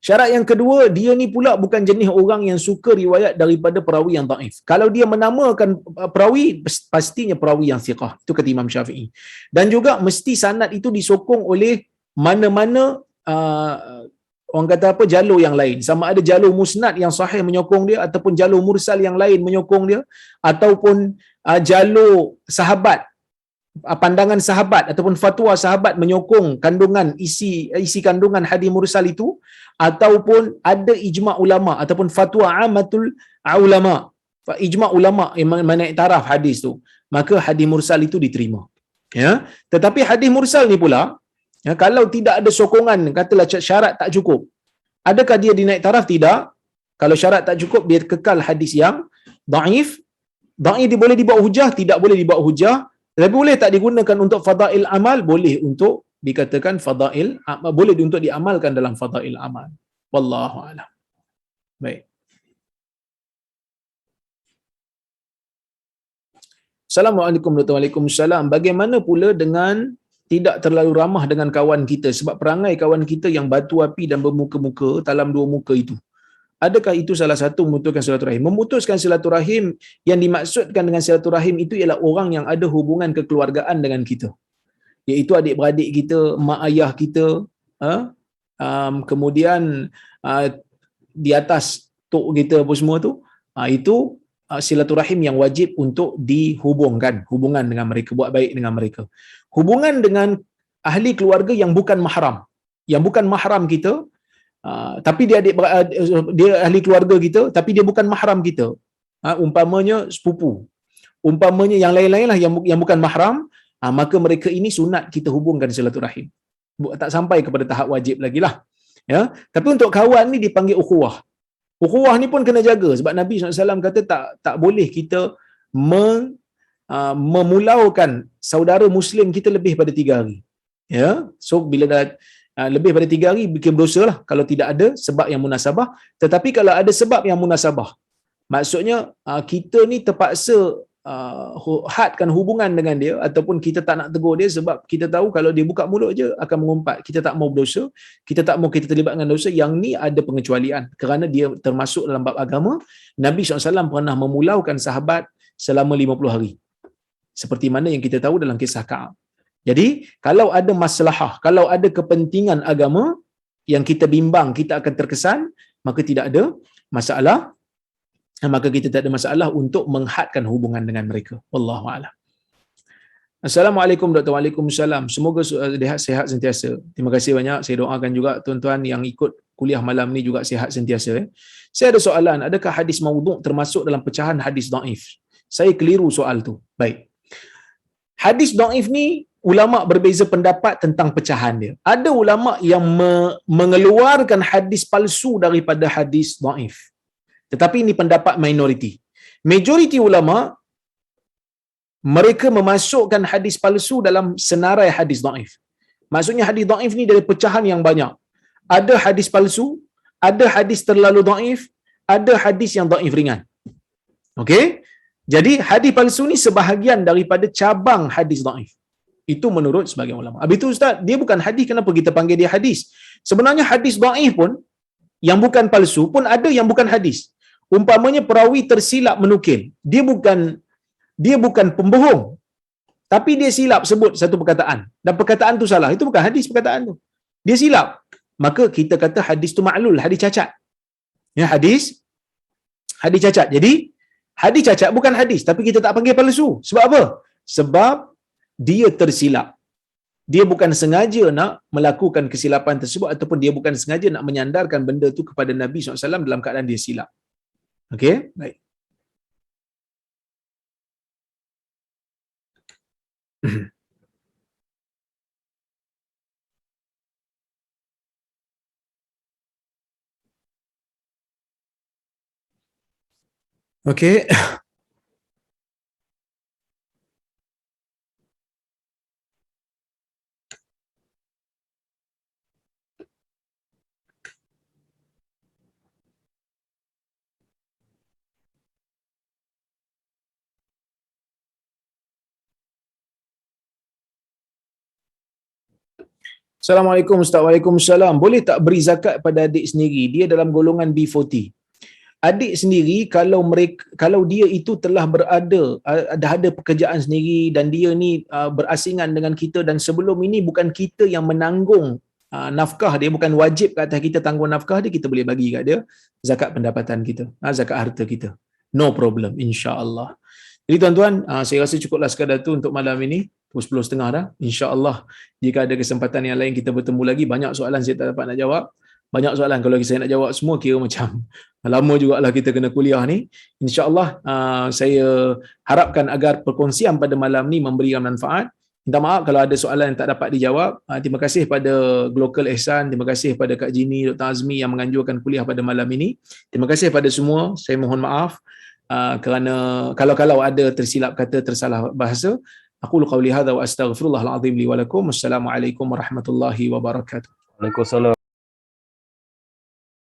Syarat yang kedua, dia ni pula bukan jenis orang yang suka riwayat daripada perawi yang dhaif. Kalau dia menamakan perawi, pastinya perawi yang thiqah. Itu kata Imam Syafi'i. Dan juga mesti sanad itu disokong oleh mana-mana orang kata apa, jalur yang lain. Sama ada jalur musnad yang sahih menyokong dia, ataupun jalur mursal yang lain menyokong dia, ataupun jalur sahabat, pandangan sahabat ataupun fatwa sahabat menyokong kandungan isi kandungan hadis mursal itu, ataupun ada ijma' ulama ataupun fatwa amatul ulama, ijma' ulama yang menaik taraf hadis tu, maka hadis mursal itu diterima. Ya, tetapi hadis mursal ni pula, ya, kalau tidak ada sokongan, katalah syarat tak cukup, adakah dia dinaik taraf? Tidak. Kalau syarat tak cukup, dia kekal hadis yang dhaif. Dhaif dia boleh dibawa hujah? Tidak boleh dibawa hujah. Tapi boleh tak digunakan untuk fadail amal? Boleh untuk dikatakan fadail, boleh untuk diamalkan dalam fadail amal. Wallahu a'lam. Baik. Assalamualaikum warahmatullahi wabarakatuh. Bagaimana pula dengan tidak terlalu ramah dengan kawan kita sebab perangai kawan kita yang batu api dan bermuka-muka, talam dua muka itu? Adakah itu salah satu memutuskan silaturahim? Memutuskan silaturahim, yang dimaksudkan dengan silaturahim itu ialah orang yang ada hubungan kekeluargaan dengan kita, iaitu adik-beradik kita, mak ayah kita, kemudian di atas tok kita apa semua tu, itu silaturahim yang wajib untuk dihubungkan, hubungan dengan mereka, buat baik dengan mereka. Hubungan dengan ahli keluarga yang bukan mahram kita, tapi dia ahli keluarga kita tapi dia bukan mahram kita, umpamanya sepupu, umpamanya yang lain-lain lah yang bukan mahram, maka mereka ini sunat kita hubungkan silaturahim, tak sampai kepada tahap wajib lagi lah, ya. Tapi untuk kawan ni dipanggil ukhuwah. Ukhuwah ni pun kena jaga sebab Nabi SAW kata tak boleh kita memulaukan saudara muslim kita lebih pada 3 hari, ya. So bila dah lebih pada 3 hari bikin berdosa lah kalau tidak ada sebab yang munasabah. Tetapi kalau ada sebab yang munasabah, maksudnya kita ni terpaksa hadkan hubungan dengan dia, ataupun kita tak nak tegur dia sebab kita tahu kalau dia buka mulut je akan mengumpat, kita tak mau berdosa, kita tak mau kita terlibat dengan dosa. Yang ni ada pengecualian kerana dia termasuk dalam bab agama. Nabi SAW pernah memulaukan sahabat selama 50 hari, seperti mana yang kita tahu dalam kisah Ka'ab. Jadi kalau ada maslahah, kalau ada kepentingan agama yang kita bimbang kita akan terkesan, maka tidak ada masalah, maka kita tak ada masalah untuk menghadkan hubungan dengan mereka. Wallahu a'lam. Assalamualaikum Dr. Waalaikumsalam. Semoga sihat sentiasa. Terima kasih banyak. Saya doakan juga tuan-tuan yang ikut kuliah malam ni juga sihat sentiasa. Saya ada soalan, adakah hadis maudhu' termasuk dalam pecahan hadis dhaif? Saya keliru soal tu. Baik. Hadis dhaif ni ulama berbeza pendapat tentang pecahan dia. Ada ulama yang mengeluarkan hadis palsu daripada hadis dhaif. Tetapi ini pendapat minoriti. Majoriti ulama mereka memasukkan hadis palsu dalam senarai hadis dhaif. Maksudnya hadis dhaif ni dari pecahan yang banyak. Ada hadis palsu, ada hadis terlalu dhaif, ada hadis yang dhaif ringan. Okey? Jadi hadis palsu ni sebahagian daripada cabang hadis dhaif. Itu menurut sebagian ulama. Habis itu ustaz, dia bukan hadis, kenapa kita panggil dia hadis? Sebenarnya hadis dhaif pun yang bukan palsu pun ada yang bukan hadis. Umpamanya perawi tersilap menukil. Dia bukan pembohong, tapi dia silap sebut satu perkataan dan perkataan tu salah. Itu bukan hadis perkataan tu. Dia silap. Maka kita kata hadis tu ma'lul, hadis cacat. Ya, hadis cacat. Jadi hadis cacat bukan hadis, tapi kita tak panggil palsu. Sebab apa? Sebab dia tersilap. Dia bukan sengaja nak melakukan kesilapan tersebut, ataupun dia bukan sengaja nak menyandarkan benda tu kepada Nabi SAW dalam keadaan dia silap. Okey? Baik. Okey. Assalamualaikum Ustaz. Waalaikumsalam. Boleh tak beri zakat pada adik sendiri? Dia dalam golongan B40. Adik sendiri kalau dia itu telah ada pekerjaan sendiri dan dia ni berasingan dengan kita, dan sebelum ini bukan kita yang menanggung nafkah dia, bukan wajib ke atas kita tanggung nafkah dia, kita boleh bagi kat dia zakat pendapatan kita, zakat harta kita. No problem, insya-Allah. Jadi tuan-tuan, saya rasa cukuplah sekadar tu untuk malam ini. 10:30 dah. InsyaAllah jika ada kesempatan yang lain kita bertemu lagi. Banyak soalan saya tak dapat nak jawab. Banyak soalan kalau saya nak jawab semua kira macam lama jugalah kita kena kuliah ni. InsyaAllah saya harapkan agar perkongsian pada malam ni memberikan manfaat. Minta maaf kalau ada soalan yang tak dapat dijawab. Terima kasih pada Global Ihsan, terima kasih pada Kak Jini, Dr. Azmi yang menganjurkan kuliah pada malam ini. Terima kasih pada semua. Saya mohon maaf kerana kalau ada tersilap kata, tersalah bahasa. Aqulu qawli hadza wa astaghfirullahal azim li wa lakum. Wassalamualaikum warahmatullahi wabarakatuh.
Waalaikumsalam.